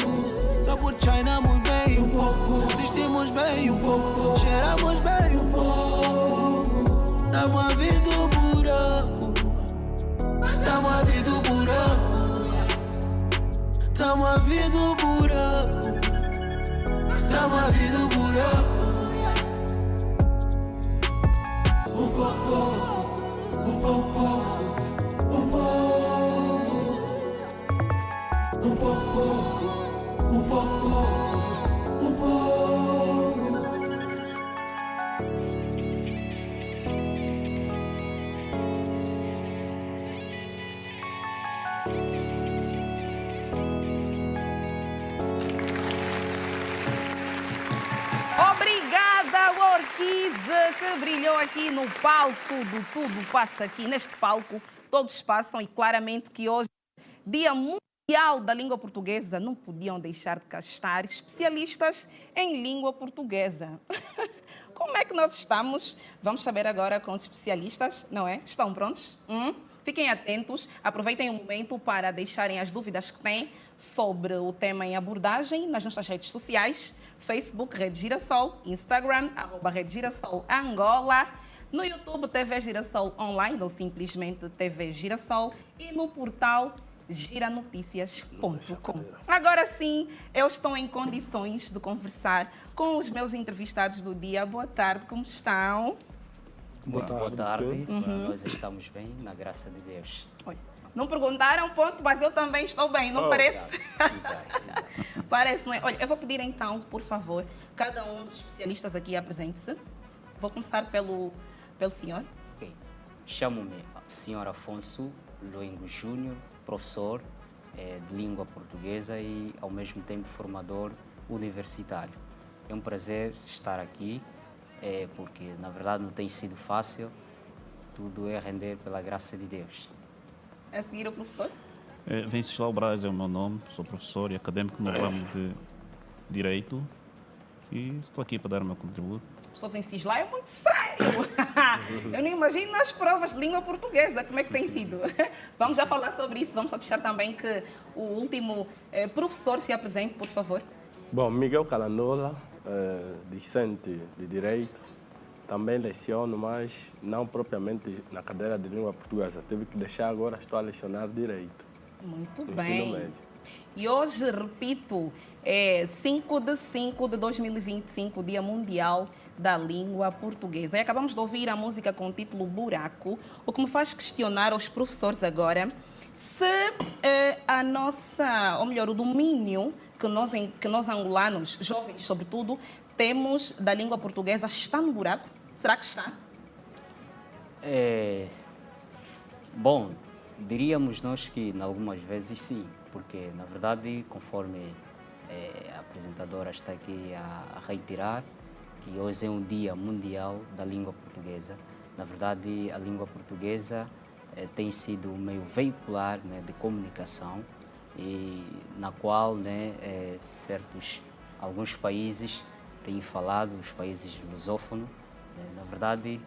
Só por chinamos bem um pouco, vestimos bem um pouco, cheiramos bem um pouco. Estamos a vir do buraco, estamos a vir do buraco, estamos a vir do buraco. Estamos a vir do buraco. Um pouco, um pouco, um pouco, um pouco, um pouco, um pouco. Obrigada, Orquídea, que brilhou aqui no palco do Tudo Passa Aqui. Neste palco, todos passam e claramente que hoje, Dia Mundial da Língua Portuguesa, não podiam deixar de cá estar especialistas em língua portuguesa. Como é que nós estamos? Vamos saber agora com os especialistas, não é? Estão prontos? Fiquem atentos, aproveitem o momento para deixarem as dúvidas que têm sobre o tema em abordagem nas nossas redes sociais, Facebook, Rede Girassol, Instagram, @Rede Girassol Angola, no YouTube, TV Girassol Online, ou simplesmente TV Girassol, e no portal giranoticias.com. Agora sim, eu estou em condições de conversar com os meus entrevistados do dia. Boa tarde, como estão? Boa tarde. Nós estamos bem, na graça de Deus. Olha, não perguntaram, ponto, mas eu também estou bem, não parece? Exato. Parece, não é? Olha, eu vou pedir então, por favor, cada um dos especialistas aqui apresente-se. Vou começar pelo senhor. Okay. Chamo-me Sr. Afonso Luengo Júnior, professor de língua portuguesa e, ao mesmo tempo, formador universitário. É um prazer estar aqui, porque, na verdade, não tem sido fácil. Tudo é render pela graça de Deus. A seguir, o professor? Venceslau Braz é o meu nome, sou professor e académico no ramo de Direito e estou aqui para dar o meu contributo. O professor Venceslau é muito sério. Eu não imagino nas provas de língua portuguesa como é que tem sido. Vamos já falar sobre isso. Vamos só deixar também que o último professor se apresente, por favor. Bom, Miguel Calandola, discente de Direito. Também leciono, mas não propriamente na cadeira de língua portuguesa. Tive que deixar agora, estou a lecionar Direito. Muito no bem. ensino médio. E hoje, repito, é 5 de 5 de 2025, Dia Mundial da Língua Portuguesa. E acabamos de ouvir a música com o título Buraco, o que me faz questionar aos professores agora se a nossa, ou melhor, o domínio que nós angolanos, jovens sobretudo, temos da língua portuguesa está no buraco. Será que está? Bom, diríamos nós que, em algumas vezes, sim, porque, na verdade, conforme a apresentadora está aqui a reiterar, que hoje é um Dia Mundial da Língua Portuguesa. Na verdade, a língua portuguesa tem sido um meio veicular, né, de comunicação, e na qual, né, alguns países têm falado, os países lusófonos. Na verdade,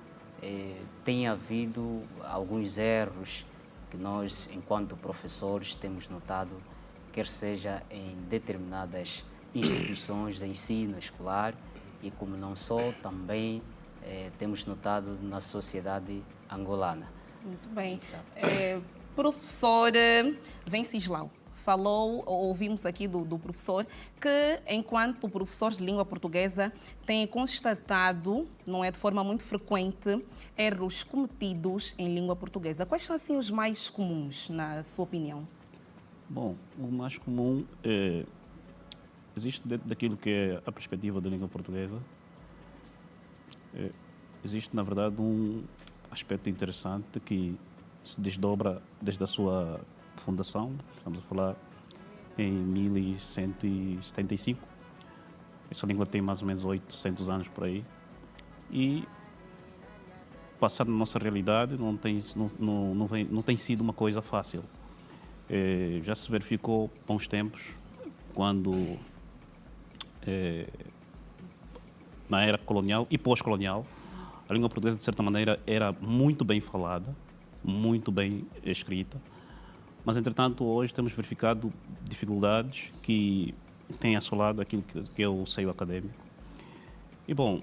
tem havido alguns erros que nós, enquanto professores, temos notado, quer seja em determinadas instituições de ensino escolar e, como não só, também temos notado na sociedade angolana. Muito bem. Professor Venceslau, falou, ouvimos aqui do professor, que enquanto professor de língua portuguesa tem constatado, não é de forma muito frequente, erros cometidos em língua portuguesa. Quais são assim os mais comuns, na sua opinião? Bom, o mais comum existe dentro daquilo que é a perspectiva da língua portuguesa. Existe, na verdade, um aspecto interessante que se desdobra desde a sua fundação, estamos a falar em 1175. Essa língua tem mais ou menos 800 anos por aí. E, passado na nossa realidade, não tem sido uma coisa fácil. Já se verificou há uns tempos, quando, na era colonial e pós-colonial, a língua portuguesa, de certa maneira, era muito bem falada, muito bem escrita. Mas, entretanto, hoje temos verificado dificuldades que têm assolado aquilo que é o seio académico. E, bom,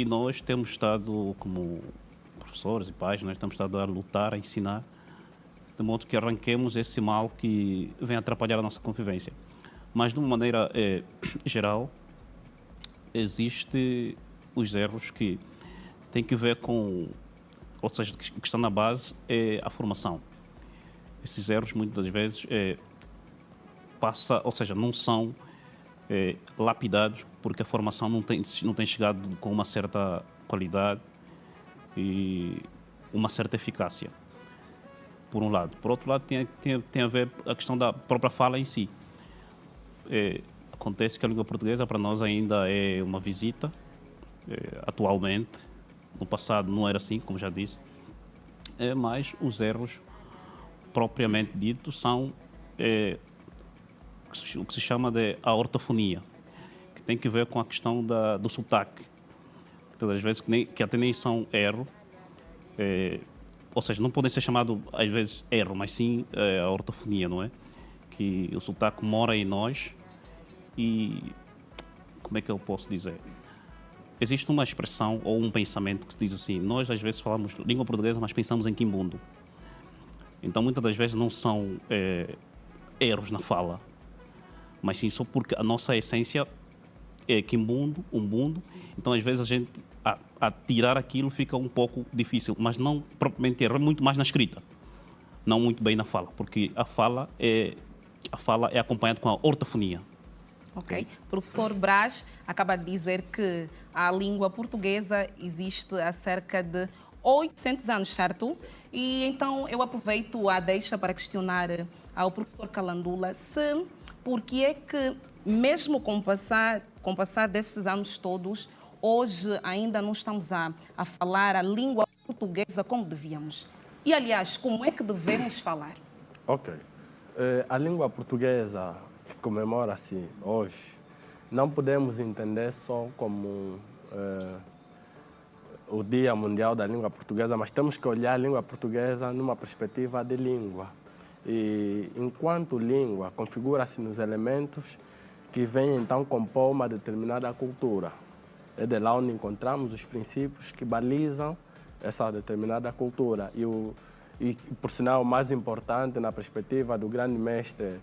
nós temos estado, como professores e pais, nós temos estado a lutar, a ensinar, de modo que arranquemos esse mal que vem atrapalhar a nossa convivência. Mas, de uma maneira geral, existem os erros que têm que ver com, ou seja, que está na base é a formação. Esses erros, muitas das vezes, não são lapidados porque a formação não tem chegado com uma certa qualidade e uma certa eficácia, por um lado. Por outro lado, tem a ver a questão da própria fala em si. A Acontece que a língua portuguesa para nós ainda é uma visita, atualmente. No passado não era assim, como já disse. Mas os erros, propriamente dito, são o que se chama de a ortofonia, que tem que ver com a questão do sotaque. Muitas vezes que até nem são erro, ou seja, não podem ser chamados às vezes erro, mas sim a ortofonia, não é? Que o sotaque mora em nós e, como é que eu posso dizer? Existe uma expressão ou um pensamento que se diz assim: nós às vezes falamos língua portuguesa, mas pensamos em quimbundo. Então muitas das vezes não são erros na fala, mas sim só porque a nossa essência é quimbundo, umbundo. Então às vezes a gente a tirar aquilo fica um pouco difícil, mas não propriamente erro, muito mais na escrita, não muito bem na fala, porque a fala é acompanhada com a ortofonia. Ok. Professor Brás acaba de dizer que a língua portuguesa existe há cerca de 800 anos, certo? E então eu aproveito a deixa para questionar ao professor Calandula por que é que, mesmo com o passar desses anos todos, hoje ainda não estamos a falar a língua portuguesa como devíamos. E, aliás, como é que devemos falar? Ok. A língua portuguesa que comemora-se hoje, não podemos entender só como o Dia Mundial da Língua Portuguesa, mas temos que olhar a língua portuguesa numa perspectiva de língua. E, enquanto língua, configura-se nos elementos que vêm então compor uma determinada cultura. É de lá onde encontramos os princípios que balizam essa determinada cultura. E por sinal, o mais importante, na perspectiva do grande mestre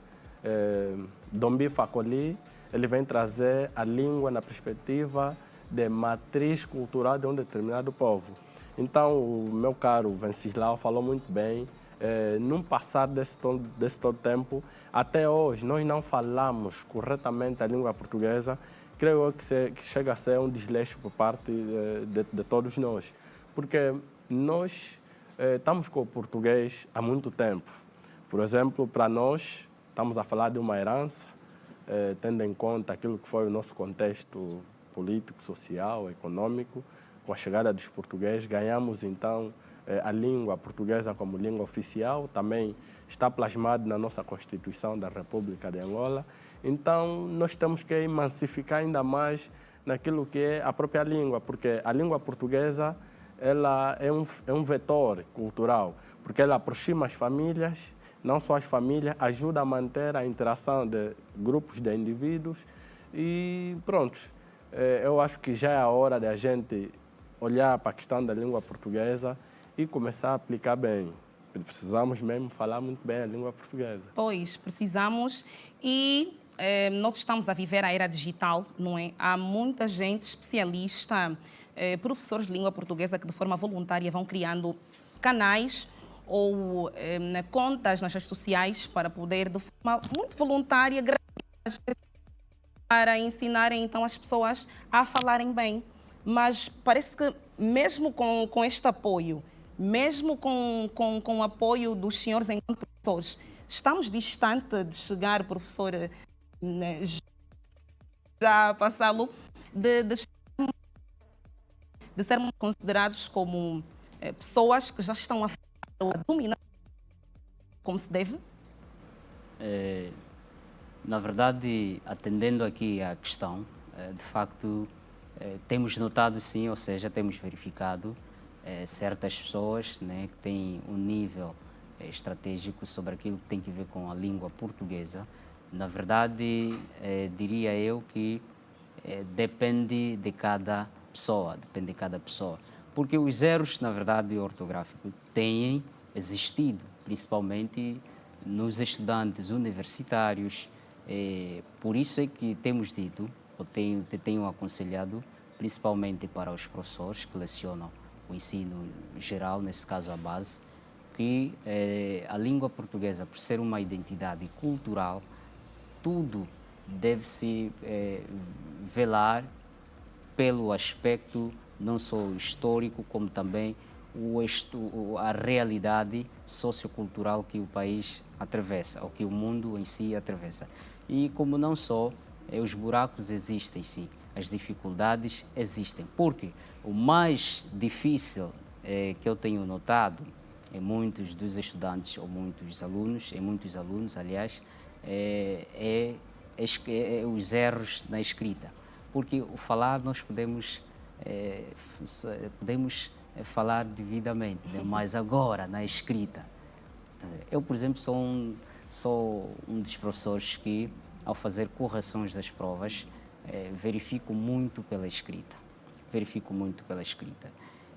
Dombi Facoli, ele vem trazer a língua na perspectiva de matriz cultural de um determinado povo. Então, o meu caro Venceslau falou muito bem. Num passar desse todo tempo, até hoje, nós não falamos corretamente a língua portuguesa. Creio que chega a ser um desleixo por parte de todos nós, porque nós estamos com o português há muito tempo. Por exemplo, para nós, estamos a falar de uma herança, tendo em conta aquilo que foi o nosso contexto político, social, econômico. Com a chegada dos portugueses, ganhamos então a língua portuguesa como língua oficial, também está plasmado na nossa Constituição da República de Angola. Então, nós temos que emancificar ainda mais naquilo que é a própria língua, porque a língua portuguesa ela é um vetor cultural, porque ela aproxima as famílias, não só as famílias, ajuda a manter a interação de grupos de indivíduos e pronto. Eu acho que já é a hora de a gente olhar para a questão da língua portuguesa e começar a aplicar bem. Precisamos mesmo falar muito bem a língua portuguesa. Pois, precisamos e nós estamos a viver a era digital, não é? Há muita gente especialista, professores de língua portuguesa que de forma voluntária vão criando canais ou contas nas redes sociais para poder, de forma muito voluntária, para ensinarem então as pessoas a falarem bem. Mas parece que mesmo com este apoio, mesmo com o apoio dos senhores enquanto professores, estamos distantes de chegar, professor, já passá-lo, de sermos considerados como pessoas que já estão a dominar como se deve? Na verdade, atendendo aqui à questão, de facto, temos notado sim, ou seja, temos verificado certas pessoas, né, que têm um nível estratégico sobre aquilo que tem que ver com a língua portuguesa. Na verdade, diria eu que depende de cada pessoa, porque os erros, na verdade, ortográficos têm existido, principalmente nos estudantes universitários. Por isso é que temos dito, eu tenho aconselhado, principalmente para os professores que lecionam o ensino geral, nesse caso a base, que a língua portuguesa, por ser uma identidade cultural, tudo deve-se velar pelo aspecto não só histórico, como também a realidade sociocultural que o país atravessa, ou que o mundo em si atravessa. E como não só os buracos existem, sim. As dificuldades existem. Porque o mais difícil que eu tenho notado em muitos dos estudantes, ou muitos alunos, aliás, é os erros na escrita. Porque o falar nós podemos falar devidamente, né? Mas agora, na escrita, eu, por exemplo, sou um dos professores que, ao fazer correções das provas, verifico muito pela escrita.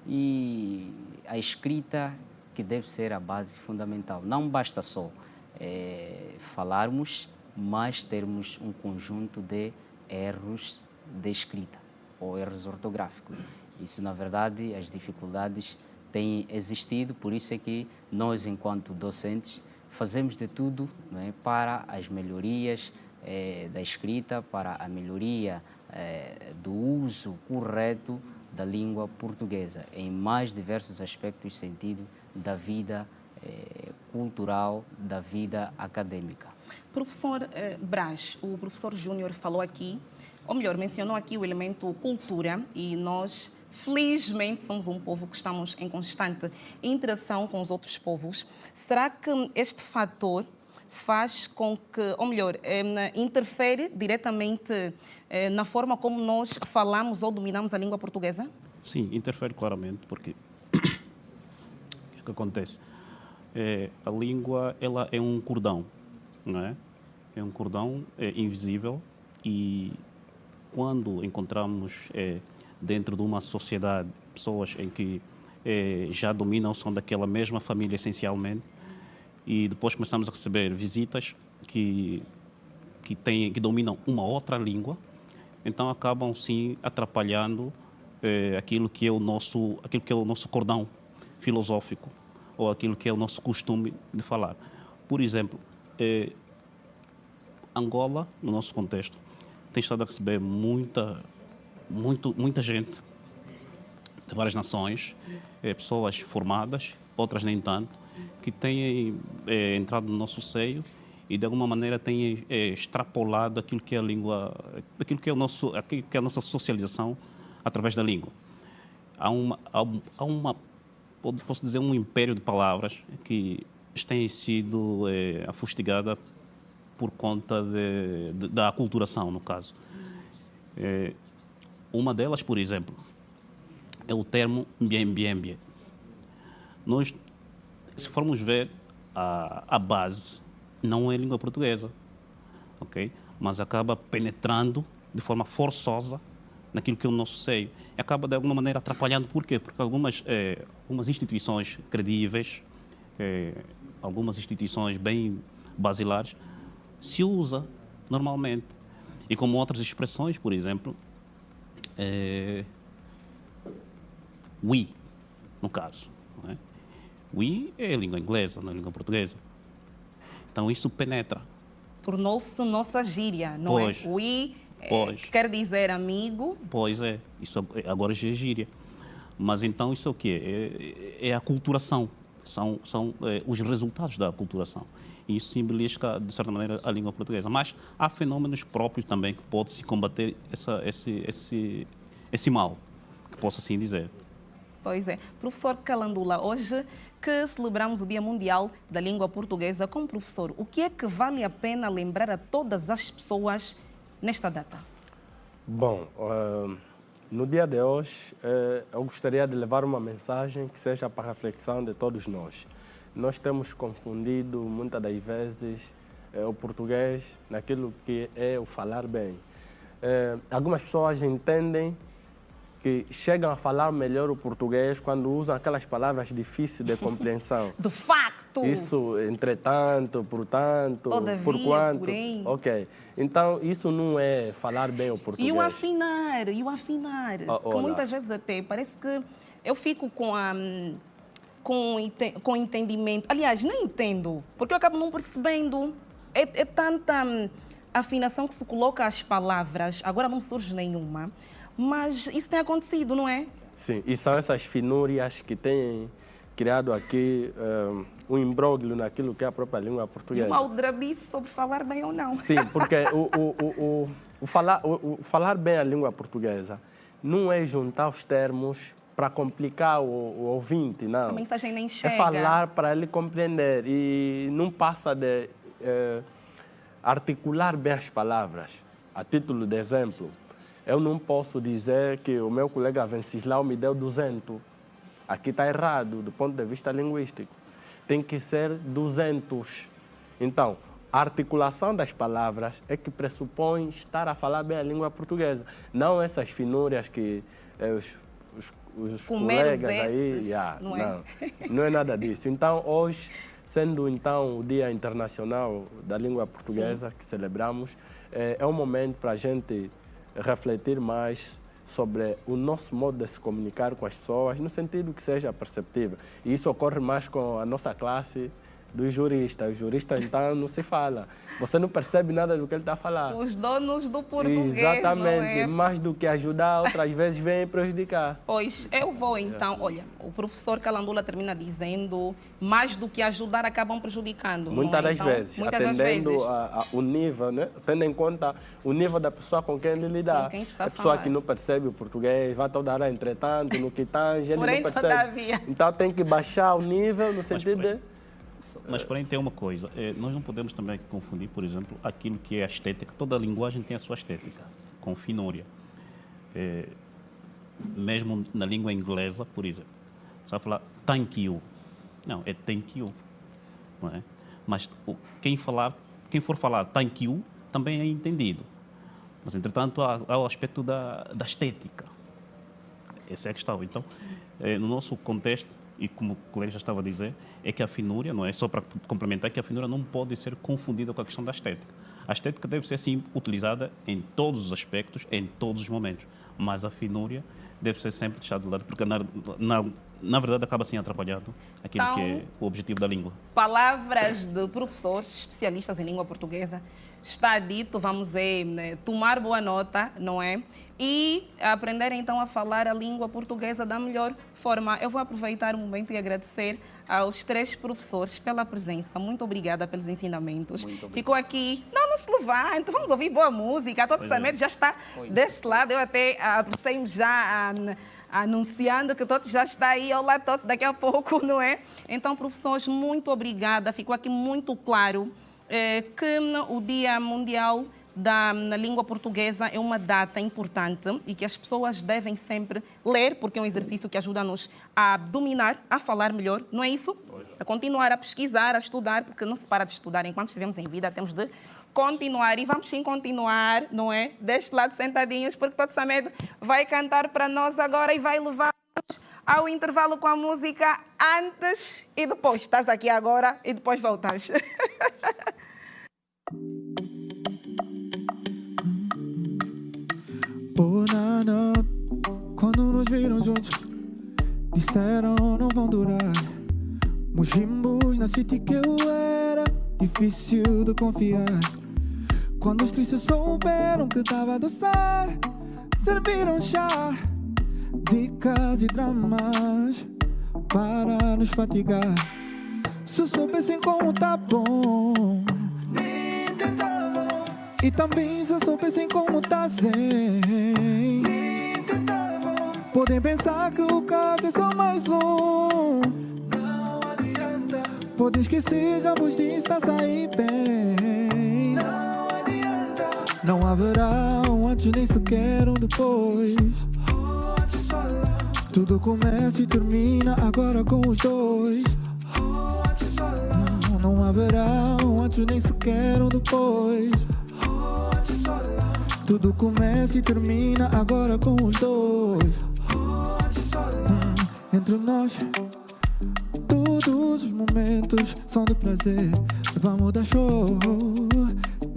E a escrita que deve ser a base fundamental. Não basta só falarmos, mas termos um conjunto de erros de escrita ou erros ortográficos. Isso, na verdade, as dificuldades têm existido, por isso é que nós, enquanto docentes, fazemos de tudo, não é, para as melhorias da escrita, para a melhoria do uso correto da língua portuguesa, em mais diversos aspectos e sentido da vida cultural, da vida acadêmica. Professor Brás, o professor Júnior falou aqui, ou melhor, mencionou aqui o elemento cultura, e nós, felizmente, somos um povo que estamos em constante interação com os outros povos. Será que este fator faz com que, ou melhor, interfere diretamente na forma como nós falamos ou dominamos a língua portuguesa? Sim, interfere claramente, porque o que acontece? A língua, ela é um cordão, não é? É um cordão invisível, e quando encontramos dentro de uma sociedade pessoas em que já dominam, são daquela mesma família essencialmente, e depois começamos a receber visitas que dominam uma outra língua, então acabam sim atrapalhando aquilo que é o nosso cordão filosófico, ou aquilo que é o nosso costume de falar. Por exemplo, Angola, no nosso contexto, tem estado a receber muita gente de várias nações, pessoas formadas, outras nem tanto, que têm entrado no nosso seio e de alguma maneira têm extrapolado aquilo que é a língua, aquilo que é a nossa socialização através da língua. Há uma posso dizer, um império de palavras que tem sido afustigada por conta da aculturação, no caso. Uma delas, por exemplo, é o termo bien. Nós, se formos ver, a base não é língua portuguesa, ok? Mas acaba penetrando de forma forçosa naquilo que é o nosso seio. E acaba, de alguma maneira, atrapalhando. Por quê? Porque algumas instituições credíveis, algumas instituições bem basilares, se usa normalmente. E como outras expressões, por exemplo, we, no caso. Não é? We é língua inglesa, não é língua portuguesa. Então isso penetra. Tornou-se nossa gíria, não pois, é? We quer dizer amigo. Pois é, isso agora já é gíria. Mas então isso é o quê? É a aculturação, são os resultados da aculturação. E isso simboliza, de certa maneira, a língua portuguesa. Mas há fenômenos próprios também que pode-se combater esse mal, que posso assim dizer. Pois é. Professor Calandula, hoje que celebramos o Dia Mundial da Língua Portuguesa, como professor, o que é que vale a pena lembrar a todas as pessoas nesta data? Bom, no dia de hoje, eu gostaria de levar uma mensagem que seja para a reflexão de todos nós. Nós temos confundido, muitas das vezes, o português naquilo que é o falar bem. Algumas pessoas entendem que chegam a falar melhor o português quando usam aquelas palavras difíceis de compreensão. De facto! Isso, entretanto, portanto, todavia, por quanto. porém. Ok. Então, isso não é falar bem o português. E o afinar, que muitas vezes até parece que eu fico com entendimento. Aliás, nem entendo, porque eu acabo não percebendo. É tanta afinação que se coloca às palavras, agora não surge nenhuma. Mas isso tem acontecido, não é? Sim, e são essas finúrias que têm criado aqui um imbróglio naquilo que é a própria língua portuguesa. Um aldrabice sobre falar bem ou não. Sim, porque o falar bem a língua portuguesa não é juntar os termos para complicar o ouvinte, não. A mensagem nem chega. É falar para ele compreender e não passa de articular bem as palavras. A título de exemplo, eu não posso dizer que o meu colega Venceslau me deu 200. Aqui está errado, do ponto de vista linguístico. Tem que ser 200. Então, a articulação das palavras é que pressupõe estar a falar bem a língua portuguesa. Não essas finúrias que os colegas aí... Não é nada disso. Então, hoje, sendo então o Dia Internacional da Língua Portuguesa, que celebramos, é um momento para a gente refletir mais sobre o nosso modo de se comunicar com as pessoas, no sentido que seja perceptível. E isso ocorre mais com a nossa classe dos juristas. Os juristas, então, não se fala. Você não percebe nada do que ele está a falar. Os donos do português, exatamente. Não é? Mais do que ajudar, outras vezes vem prejudicar. Pois, eu vou então, olha, o professor Calandula termina dizendo, mais do que ajudar, acabam prejudicando. Muitas das então, vezes, atendendo o nível, né? Tendo em conta o nível da pessoa com quem ele lidar. Com quem está a pessoa que não percebe o português, vai toda hora, entretanto, no que tange, ele porém, não percebe. Todavia. Então tem que baixar o nível no sentido de... Mas, porém, tem uma coisa. Nós não podemos também confundir, por exemplo, aquilo que é a estética. Toda linguagem tem a sua estética, com finúria. Mesmo na língua inglesa, por exemplo, você vai falar thank you. Não, é thank you. Não é? Mas quem for falar thank you também é entendido. Mas, entretanto, há o aspecto da estética. Essa é a questão. Então, no nosso contexto, e como o colega já estava a dizer, é que a finúria, não é só para complementar, que a finúria não pode ser confundida com a questão da estética. A estética deve ser, sim, utilizada em todos os aspectos, em todos os momentos, mas a finúria deve ser sempre deixada de lado, porque, na verdade, acaba assim atrapalhando aquilo então, que é o objetivo da língua. Palavras de professores especialistas em língua portuguesa. Está dito, vamos tomar boa nota, não é? E aprender então a falar a língua portuguesa da melhor forma. Eu vou aproveitar o momento e agradecer aos 3 professores pela presença. Muito obrigada pelos ensinamentos. Ficou aqui, não se levante, vamos ouvir boa música. Todo Samed já está desse lado. Eu até apressei-me já anunciando que Toto já está aí. Olá, Toto, daqui a pouco, não é? Então, professores, muito obrigada. Ficou aqui muito claro que o Dia Mundial da Língua Portuguesa é uma data importante e que as pessoas devem sempre ler, porque é um exercício que ajuda-nos a dominar, a falar melhor, não é isso? A continuar a pesquisar, a estudar, porque não se para de estudar enquanto estivermos em vida, temos de continuar e vamos sim continuar, não é? Deste lado sentadinhos, porque Toto Samed vai cantar para nós agora e vai levar-nos ao intervalo com a música antes e depois. Estás aqui agora e depois voltas. Oh, nana, quando nos viram juntos, disseram não vão durar. Mujimbos na city que eu era, difícil de confiar. Quando os tristes souberam que estava a dançar, serviram chá, dicas e dramas para nos fatigar. Se soubessem como tá bom, nem tentavam. E também se soubessem como tá zen, nem tentavam. Podem pensar que o caso é só mais um, não adianta. Podem esquecer, já vos disse, tá sair bem, não adianta. Não haverá um antes nem sequer um depois. Tudo começa e termina agora com os dois. Não haverá um antes nem sequer um depois. Tudo começa e termina agora com os dois. Entre nós, todos os momentos são de prazer. Vamos dar show,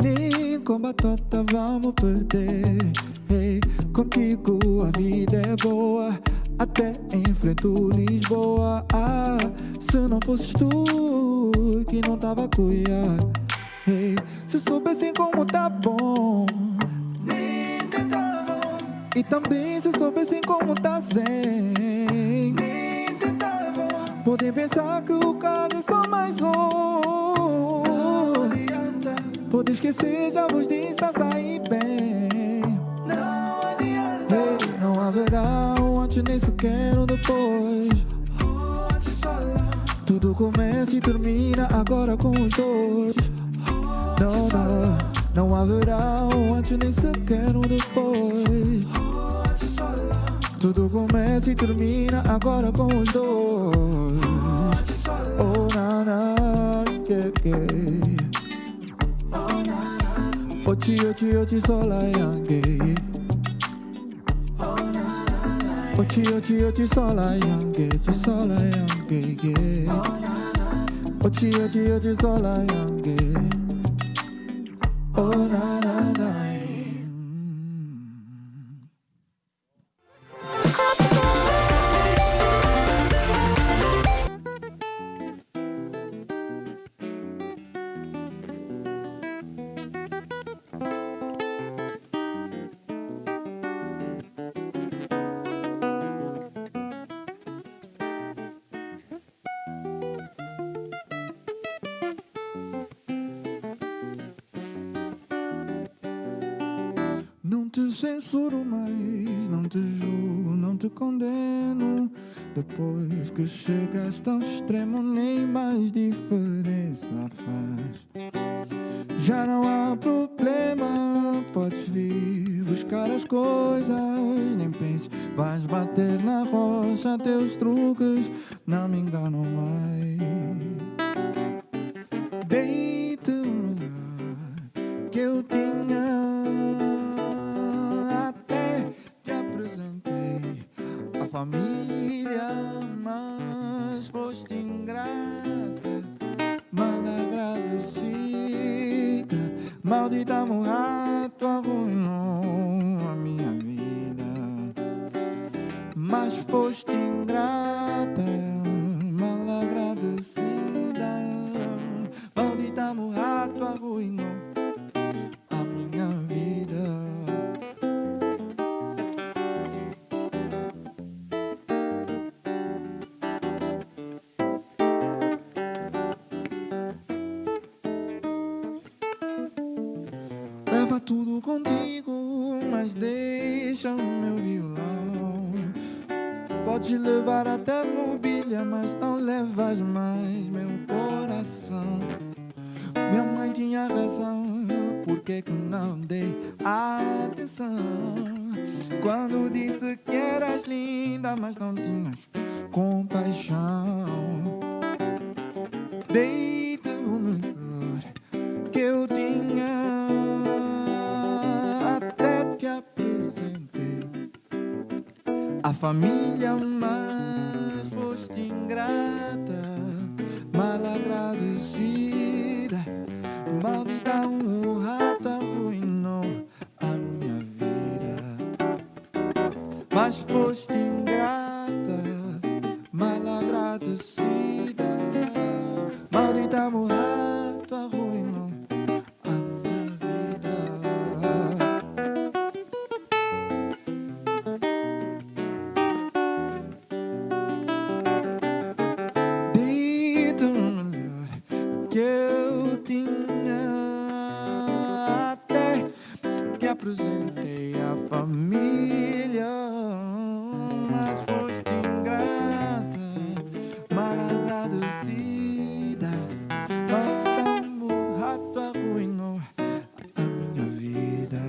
nem com batata vamos perder. Hey, contigo a vida é boa, até enfrento Lisboa. Ah, se não fosses tu que não tava a cuidar. Hey, se soubessem como tá bom, nem tentavam. E também se soubessem como tá zen, nem tentavam. Podem pensar que o caso é só mais um. Não adianta. Pode esquecer, já vos disse, está a sair bem. Não adianta. Ei, não haverá um antes nem sequer um depois. Antes só lá. Tudo começa e termina agora com os dois. Não haverá um antes nem sequer um depois. Tudo começa e termina agora com os dois. Oh, na, na, yeah. Ochi, sola, yangue. Ochi, sola, yangue. Sola, yangue, yeah. Ochi, sola, yangue. Oh, na, na, na. Não te censuro mais, não te julgo, não te condeno. Depois que chegaste ao extremo, nem mais diferença faz. Já não há problema, podes vir buscar as coisas. Nem penses, vais bater na rocha, teus truques não me enganam mais. Deite no lugar que eu tinha. Família, mas foste ingrata, mal agradecida, maldita morra, tu arruinou a minha vida. Mas foste ingrata, mal agradecida, maldita morra, tu arruinou a minha vida. Leva tudo contigo, mas deixa o meu violão. Podes levar até mobília, mas não levas mais meu coração. Minha mãe tinha razão, por que que não dei atenção? Quando disse que eras linda, mas não tinhas compaixão. Deita o melhor que eu tinha. A família, mas foste ingrata, mal agradecida, maldita um rato arruinou a minha vida. Mas foste ingrata, mal agradecida, maldita um rato arruinou a minha vida. Que eu tinha, até te apresentei a família, mas foste ingrata, mal agradecida, o rato arruinou a minha vida.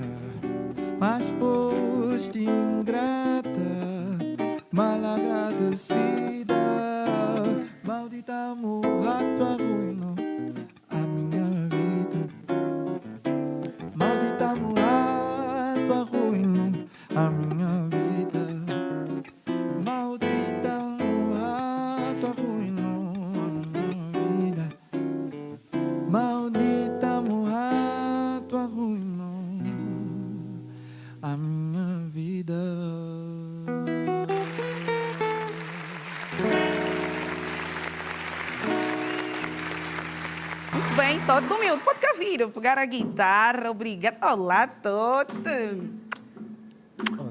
Mas foste ingrata, mal agradecida, maldita o rato arruinou a minha vida. Maldita o rato arruinou a minha vida. Maldita o rato arruinou a minha vida. Maldita o rato arruinou a minha vida. Muito bem, todo humilde. Pode cá vir, pegar a guitarra. Obrigada. Olá, todo.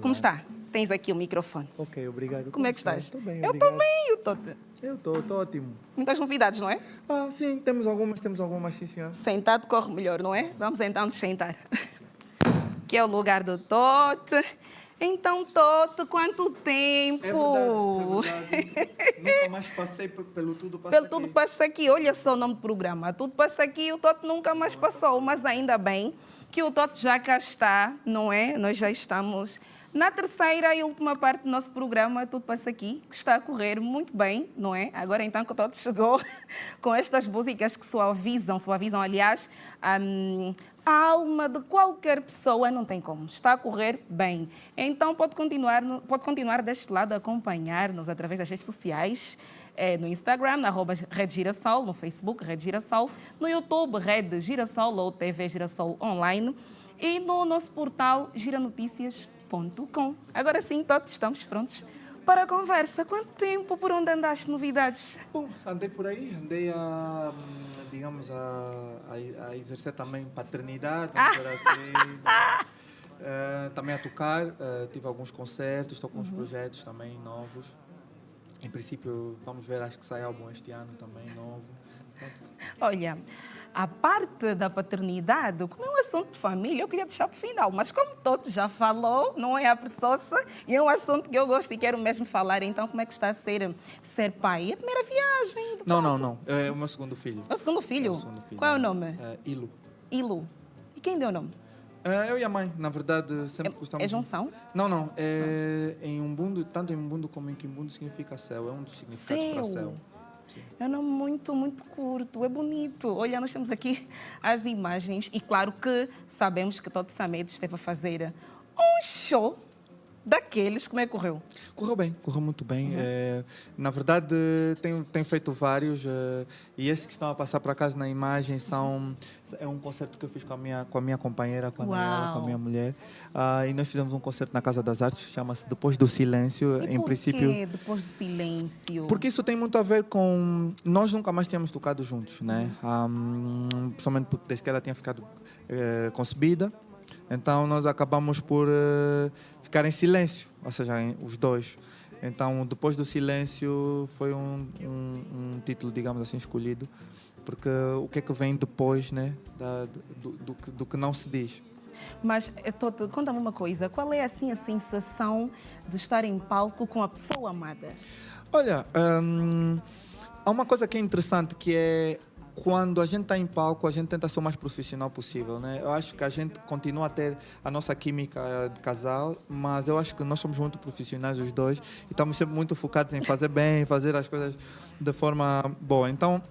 Como está? tens aqui o microfone. Ok, obrigado. Como é que estás? Estou bem, Eu obrigado. também, eu estou. Eu estou ótimo. Muitas novidades, não é? Ah, sim, temos algumas, sim, senhor. Sentado corre melhor, não é? Vamos então nos sentar. Que é o lugar do Tote. Então, Tote, quanto tempo? É verdade. Nunca mais passei pelo Tudo Passa Pelo Aqui. Tudo Passa Aqui. Olha só o nome do programa. Tudo Passa Aqui, o Tote nunca mais passou. Mas ainda bem que o Tote já cá está, não é? Nós já estamos na terceira e última parte do nosso programa, Tudo Passa Aqui, que está a correr muito bem, não é? Agora então que o Tote chegou com estas músicas que suavizam, aliás, a alma de qualquer pessoa, não tem como, está a correr bem. Então pode continuar deste lado a acompanhar-nos através das redes sociais, no Instagram, @Rede Girassol, no Facebook, Rede Girassol, no YouTube, Rede Girassol ou TV Girassol Online e no nosso portal giranoticias.com. Agora sim, todos estamos prontos para a conversa. Quanto tempo? Por onde andaste? Novidades? Bom, andei por aí, andei digamos, a exercer também paternidade, vamos dizer assim. Também a tocar, tive alguns concertos, estou com uns projetos também novos. Em princípio, vamos ver, acho que sai álbum este ano também, novo. Portanto, olha, a parte da paternidade, como é um assunto de família, eu queria deixar para o final, mas como todo já falou, não é apressou-se, e é um assunto que eu gosto e quero mesmo falar. Então, como é que está a ser pai? É a primeira viagem? Não. É o meu segundo filho. É o segundo filho? Qual é o nome? Ilo. Ilo. E quem deu o nome? Eu e a mãe, na verdade, sempre gostamos... É junção? Não. Em Umbundo, tanto em Umbundo como em Quimbundo, significa céu. É um dos significados para céu. Sim. É um nome muito, muito curto, é bonito. Olha, nós temos aqui as imagens e claro que sabemos que Tote Samed esteve a fazer um show daqueles. Como é que correu? Correu bem, correu muito bem. Na verdade, tenho feito vários e esses que estão a passar para casa na imagem é um concerto que eu fiz com a minha companheira, com a Nayela, com a minha mulher. E nós fizemos um concerto na Casa das Artes, chama-se Depois do Silêncio. E por que Depois do Silêncio? Porque isso tem muito a ver com... Nós nunca mais tínhamos tocado juntos, né? Principalmente porque desde que ela tinha ficado concebida. Então nós acabamos por ficar em silêncio, ou seja, os dois. Então, Depois do Silêncio foi um título, digamos assim, escolhido, porque o que é que vem depois, né, do que não se diz. Mas, Tote, conta-me uma coisa, qual é assim a sensação de estar em palco com a pessoa amada? Olha, há uma coisa que é interessante, que é quando a gente está em palco, a gente tenta ser o mais profissional possível, né? Eu acho que a gente continua a ter a nossa química de casal, mas eu acho que nós somos muito profissionais os dois e estamos sempre muito focados em fazer bem, fazer as coisas de forma boa. Então,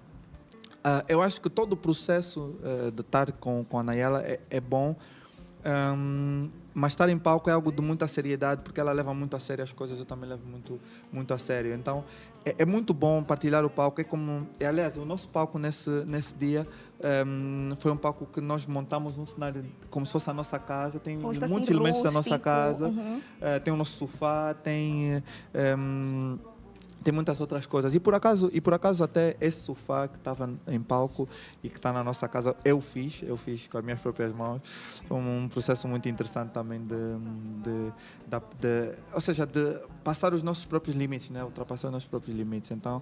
eu acho que todo o processo de estar com a Nayela é bom, mas estar em palco é algo de muita seriedade, porque ela leva muito a sério as coisas, eu também levo muito a sério. Então, é muito bom partilhar o palco. Aliás, o nosso palco nesse dia foi um palco que nós montamos um cenário como se fosse a nossa casa. Tem muitos elementos da nossa casa. Tem o nosso sofá, tem muitas outras coisas. E por acaso até esse sofá que estava em palco e que está na nossa casa, eu fiz com as minhas próprias mãos. Foi um processo muito interessante também de passar os nossos próprios limites, né? Ultrapassar os nossos próprios limites. Então,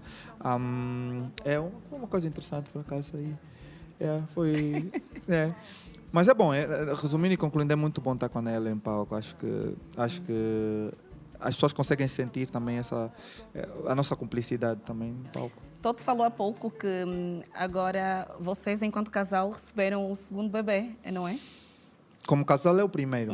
é uma coisa interessante, por acaso. Aí. Foi... Mas é bom, resumindo e concluindo, é muito bom estar com ela em palco. Acho que as pessoas conseguem sentir também a nossa cumplicidade também no palco. Tote falou há pouco que agora vocês, enquanto casal, receberam o segundo bebê, não é? Como casal é o primeiro.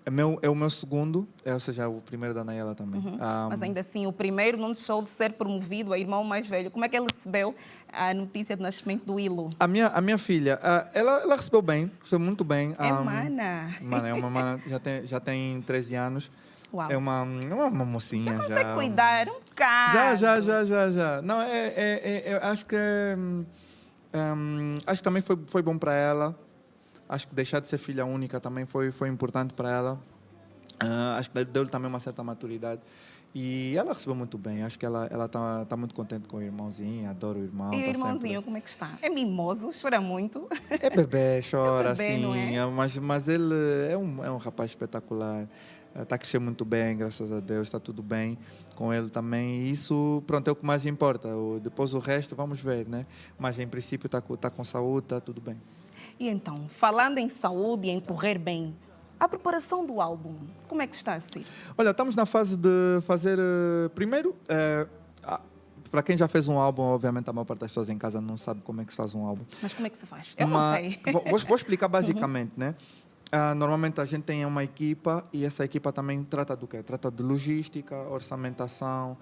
É o meu segundo, ou seja, o primeiro da Nayela também. Mas ainda assim, o primeiro não deixou de ser promovido a irmão mais velho. Como é que ele recebeu a notícia do nascimento do Ilo? A minha filha, ela recebeu bem, recebeu muito bem. É mana. É uma mana, já tem 13 anos. Uau. É uma mocinha já. Consegue cuidar um bocado. Já. Não, eu acho que também foi bom para ela. Acho que deixar de ser filha única também foi importante para ela. Acho que deu-lhe também uma certa maturidade. E ela recebeu muito bem. Acho que ela tá muito contente com o irmãozinho, adora o irmão. E o tá irmãozinho, sempre... como é que está? É mimoso, chora muito. É bebê, chora, É bebê, assim, não é? mas ele é um rapaz espetacular. Está a crescer muito bem, graças a Deus, está tudo bem com ele também. E isso, pronto, é o que mais importa. Depois o resto, vamos ver, né? Mas em princípio está com saúde, está tudo bem. E então, falando em saúde e em correr bem, a preparação do álbum, como é que está a ser? Olha, estamos na fase de fazer, primeiro, para quem já fez um álbum, obviamente a maior parte das pessoas em casa não sabe como é que se faz um álbum. Mas como é que se faz? Eu não sei. Vou explicar basicamente, né? Normalmente a gente tem uma equipa e essa equipa também trata do quê? Trata de logística, orçamentação,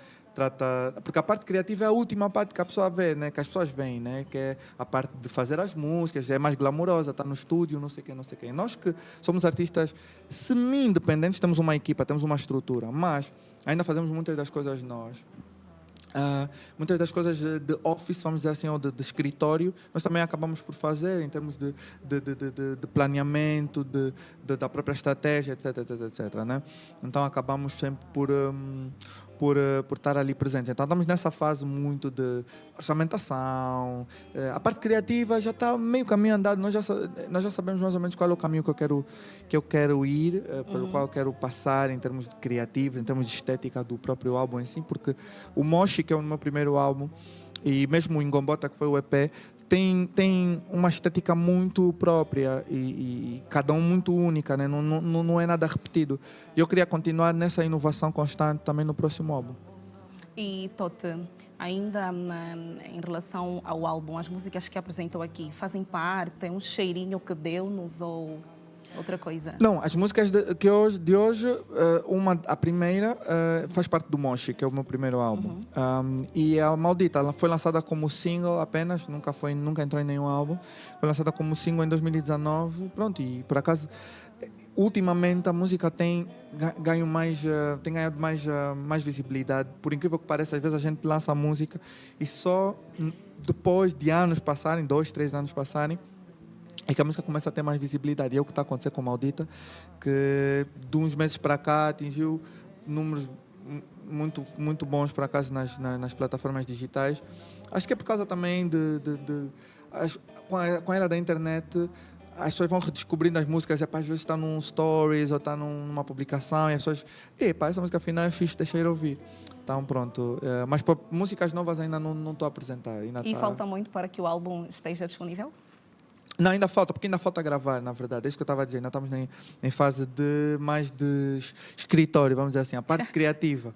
porque a parte criativa é a última parte que a pessoa vê, né? Que as pessoas veem, né? Que é a parte de fazer as músicas, é mais glamourosa, está no estúdio, não sei o quê, não sei o quê. Nós que somos artistas semi-independentes, temos uma equipa, temos uma estrutura, mas ainda fazemos muitas das coisas nós. Muitas das coisas de office, vamos dizer assim, ou de escritório, nós também acabamos por fazer em termos de planeamento, da própria estratégia, etc, né? Então acabamos sempre por estar ali presente. Então estamos nessa fase muito de orçamentação. A parte criativa já está meio caminho andado. Nós já sabemos mais ou menos qual é o caminho que eu quero ir, pelo qual eu quero passar em termos de criativo, em termos de estética do próprio álbum em si, porque o Moshi, que é o meu primeiro álbum, e mesmo o Ngombota, que foi o EP, tem uma estética muito própria e cada um muito única, né? Não é nada repetido. Eu queria continuar nessa inovação constante também no próximo álbum. E Tote, ainda em relação ao álbum, as músicas que apresentou aqui fazem parte, é um cheirinho que deu-nos ou outra coisa? Não, as músicas de hoje, a primeira faz parte do Moshi, que é o meu primeiro álbum. E a Maldita, ela foi lançada como single apenas, nunca entrou em nenhum álbum. Foi lançada como single em 2019, pronto, e por acaso, ultimamente a música tem ganhado mais visibilidade. Por incrível que pareça, às vezes a gente lança a música e só depois de anos passarem, 2, 3 anos passarem, é que a música começa a ter mais visibilidade. E é o que está acontecendo com Maldita, que de uns meses para cá atingiu números muito, muito bons, por acaso, nas plataformas digitais. Acho que é por causa também com a era da internet, as pessoas vão redescobrindo as músicas, às vezes está num stories ou está numa publicação e as pessoas, essa música afinal é fixe, deixa eu ouvir. Então pronto, mas para músicas novas ainda não estou a apresentar. Falta muito para que o álbum esteja disponível? Não, ainda falta, porque ainda falta gravar, na verdade. É isso que eu estava a dizer. Ainda estamos em fase mais de escritório, vamos dizer assim. A parte criativa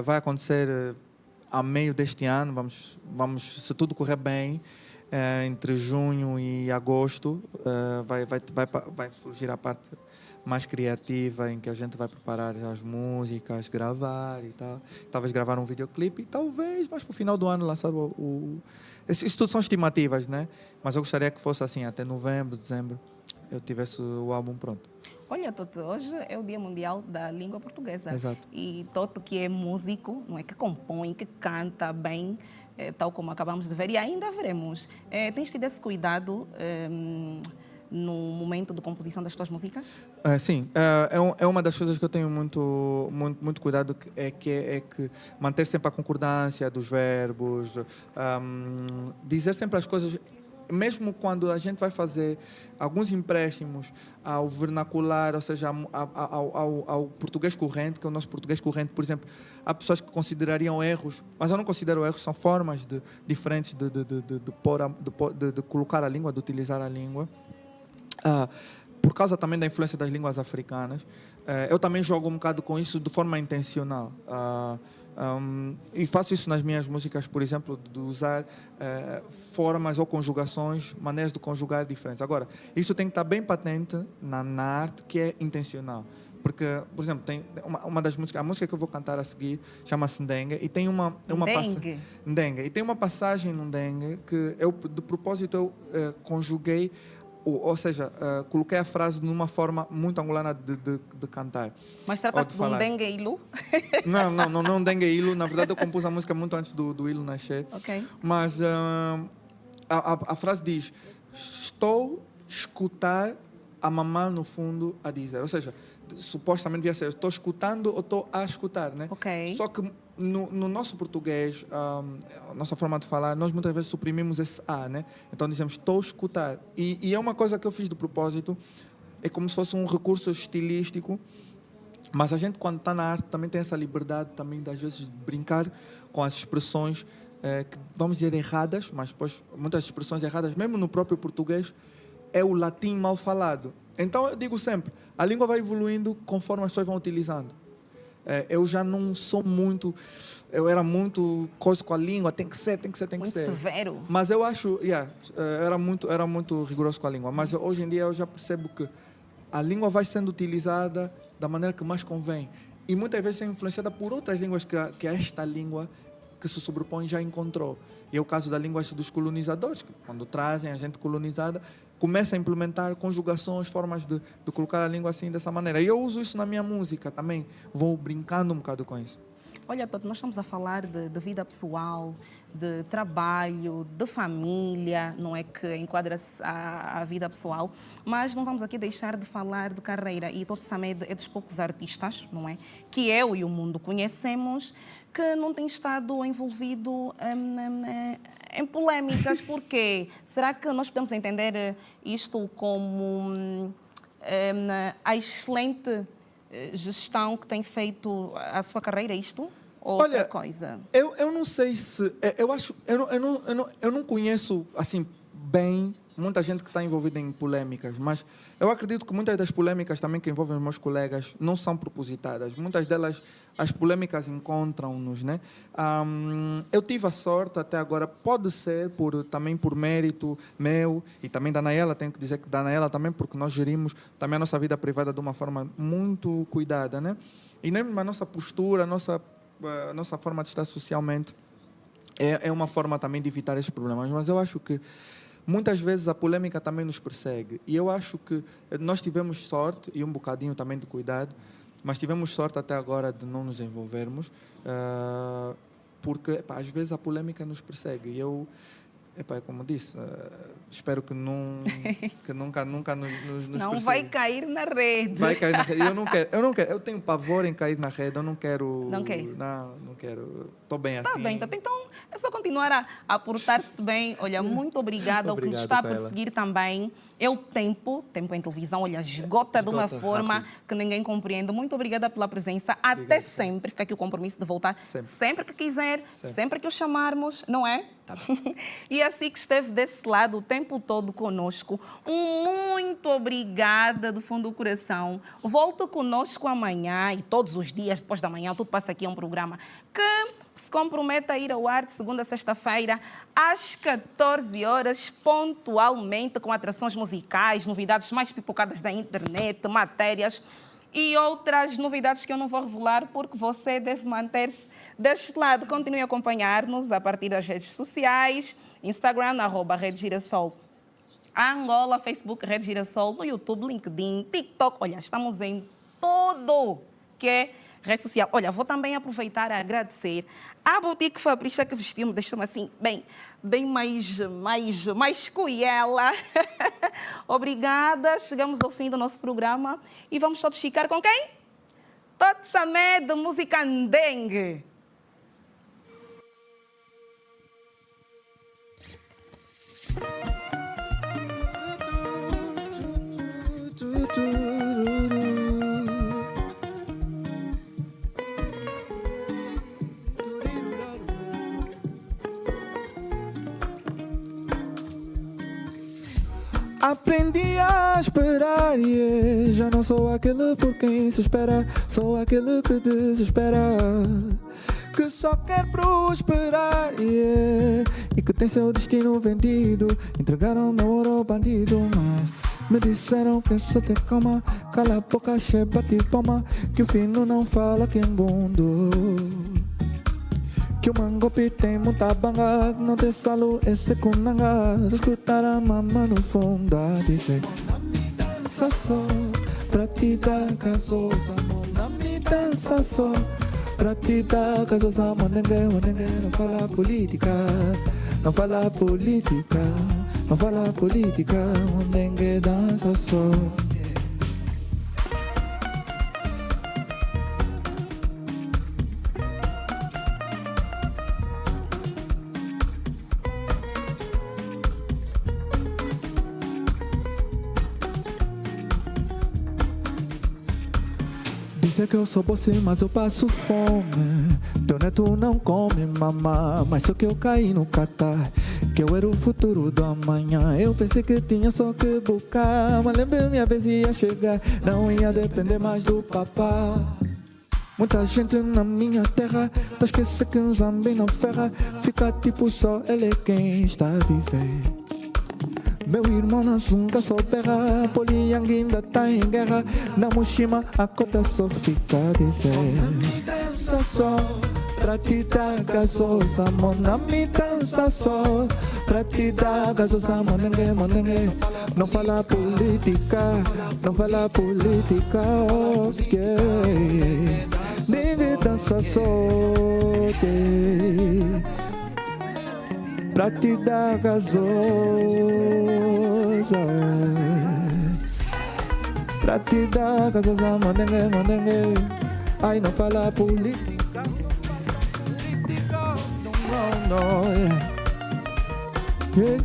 vai acontecer a meio deste ano. Vamos, se tudo correr bem, entre junho e agosto, vai surgir a parte mais criativa, em que a gente vai preparar as músicas, gravar e tal. Talvez gravar um videoclipe e talvez, mais para o final do ano, lançar Isso tudo são estimativas, né? Mas eu gostaria que fosse assim, até novembro, dezembro, eu tivesse o álbum pronto. Olha, Toto, hoje é o Dia Mundial da Língua Portuguesa. Exato. E Toto, que é músico, não é, que compõe, que canta bem, tal como acabamos de ver, e ainda veremos. Tens tido esse cuidado no momento de composição das tuas músicas? Sim, é uma das coisas que eu tenho muito cuidado, é que manter sempre a concordância dos verbos, dizer sempre as coisas, mesmo quando a gente vai fazer alguns empréstimos ao vernacular, ou seja, ao português corrente, que é o nosso português corrente, por exemplo, há pessoas que considerariam erros, mas eu não considero erros, são formas diferentes de colocar a língua, de utilizar a língua. Por causa também da influência das línguas africanas, eu também jogo um bocado com isso de forma intencional. E faço isso nas minhas músicas, por exemplo, de usar formas ou conjugações, maneiras de conjugar diferentes. Agora, isso tem que estar bem patente na arte, que é intencional. Porque, por exemplo, tem uma das músicas, a música que eu vou cantar a seguir chama-se Ndengue, e tem uma passagem Ndengue, e tem uma passagem no Ndengue que eu, de propósito, conjuguei, ou seja, coloquei a frase numa forma muito angolana de cantar. Mas trata-se de um Dengue Ilu? Não um Dengue Ilu. Na verdade, eu compus a música muito antes do Ilu nascer. Okay. Mas a frase diz: estou a escutar a mamã no fundo a dizer. Ou seja, supostamente devia ser estou escutando ou estou a escutar, né? Ok. Só que no nosso português, a nossa forma de falar, nós muitas vezes suprimimos esse A, né? Então dizemos estou a escutar. E é uma coisa que eu fiz de propósito, é como se fosse um recurso estilístico, mas a gente quando está na arte também tem essa liberdade também de às vezes brincar com as expressões que vamos dizer erradas, mas depois muitas expressões erradas, mesmo no próprio português, é o latim mal falado. Então eu digo sempre, a língua vai evoluindo conforme as pessoas vão utilizando. Eu já não sou muito, eu era muito coisa com a língua, tem que ser. Muito severo. Mas eu acho, era muito rigoroso com a língua, mas hoje em dia eu já percebo que a língua vai sendo utilizada da maneira que mais convém. E muitas vezes é influenciada por outras línguas que esta língua que se sobrepõe já encontrou. E é o caso da língua dos colonizadores, que quando trazem a gente colonizada, começa a implementar conjugações, formas de colocar a língua assim, dessa maneira. E eu uso isso na minha música também, vou brincando um bocado com isso. Olha, Toto, nós estamos a falar de vida pessoal, de trabalho, de família, não é que enquadra-se a vida pessoal, mas não vamos aqui deixar de falar de carreira. E Toto Samed é dos poucos artistas, não é, que eu e o mundo conhecemos, que não tem estado envolvido em polémicas. Por quê? Será que nós podemos entender isto como a excelente gestão que tem feito a sua carreira, isto? Ou outra coisa? Eu não sei se... Eu não conheço, assim, bem muita gente que está envolvida em polêmicas, mas eu acredito que muitas das polêmicas também que envolvem os meus colegas não são propositadas. Muitas delas, as polêmicas encontram-nos, né? Eu tive a sorte até agora, pode ser também por mérito meu e também da Nayela, tenho que dizer que da Nayela também, porque nós gerimos também a nossa vida privada de uma forma muito cuidada, né? E nem a nossa postura, a nossa forma de estar socialmente é uma forma também de evitar esses problemas. Mas eu acho que muitas vezes a polêmica também nos persegue. E eu acho que nós tivemos sorte, e um bocadinho também de cuidado, mas tivemos sorte até agora de não nos envolvermos, porque às vezes a polêmica nos persegue. E eu, como disse, espero que nunca nos não persegue. Vai cair na rede. Vai cair na rede. Eu não quero. Eu tenho pavor em cair na rede. Eu não quero. Não quer? Não quero. Estou bem assim. Está bem, então é só continuar a portar-se bem. Olha, muito obrigada ao que nos está a perseguir também. É o tempo em televisão, olha, esgota de uma forma rápido, que ninguém compreende. Muito obrigada pela presença. Até sempre. Fica aqui o compromisso de voltar sempre que quiser, sempre que o chamarmos, não é? Tá bem. E assim que esteve desse lado o tempo todo conosco, muito obrigada do fundo do coração. Volta conosco amanhã e todos os dias depois da manhã. Tudo Passa Aqui é um programa que se compromete a ir ao ar de segunda a sexta-feira, às 14 horas, pontualmente, com atrações musicais, novidades mais pipocadas da internet, matérias e outras novidades que eu não vou revelar, porque você deve manter-se deste lado. Continue a acompanhar-nos a partir das redes sociais, Instagram, @Rede Girassol Angola, Facebook, Rede Girassol, no YouTube, LinkedIn, TikTok. Olha, estamos em todo que é rede social. Olha, vou também aproveitar a agradecer à Boutique Fabrícia, que vestiu-me, deixou-me assim, bem mais cuiela. Obrigada. Chegamos ao fim do nosso programa e vamos todos ficar com quem? Toto Samed, música Ndengue. Aprendi a esperar, yeah. Já não sou aquele por quem se espera, sou aquele que desespera, que só quer prosperar, yeah. E que tem seu destino vendido. Entregaram meu ouro ao bandido, mas me disseram que só te calma. Cala a boca, che, bate palma, que o fino não fala que é bundo. Que o mangope tem muita banga, não tem salo, esse kunanga. Escutar a mama no fundo a dizer: Monami dança só, pra te dar casosa. Monami dança só, pra te dar casosa. Monengue, não fala política, não fala política, não fala política. Monengue dança. dança só. Dizem que eu sou você, mas eu passo fome. Teu neto não come mamá, mas só que eu caí no catar, que eu era o futuro do amanhã. Eu pensei que tinha só que buscar, mas lembrei minha vez ia chegar, não ia depender mais do papá. Muita gente na minha terra tá esquecendo que um zambi não ferra, fica tipo só ele é quem está a viver. Meu irmão na zunga só berra, Poliang ainda tá em guerra, na Mushima a cota só fica a dizer. Dança só, pra te dar gasosa, mona me dança só, pra te dar gasosa, monengue, monengue. Não fala política, não fala política, ok. Ninguém dança só, ok. Pra te dar gasosa, pra te dar gasosa, monengue, monengue. Ai, não fala política, não, não, yeah.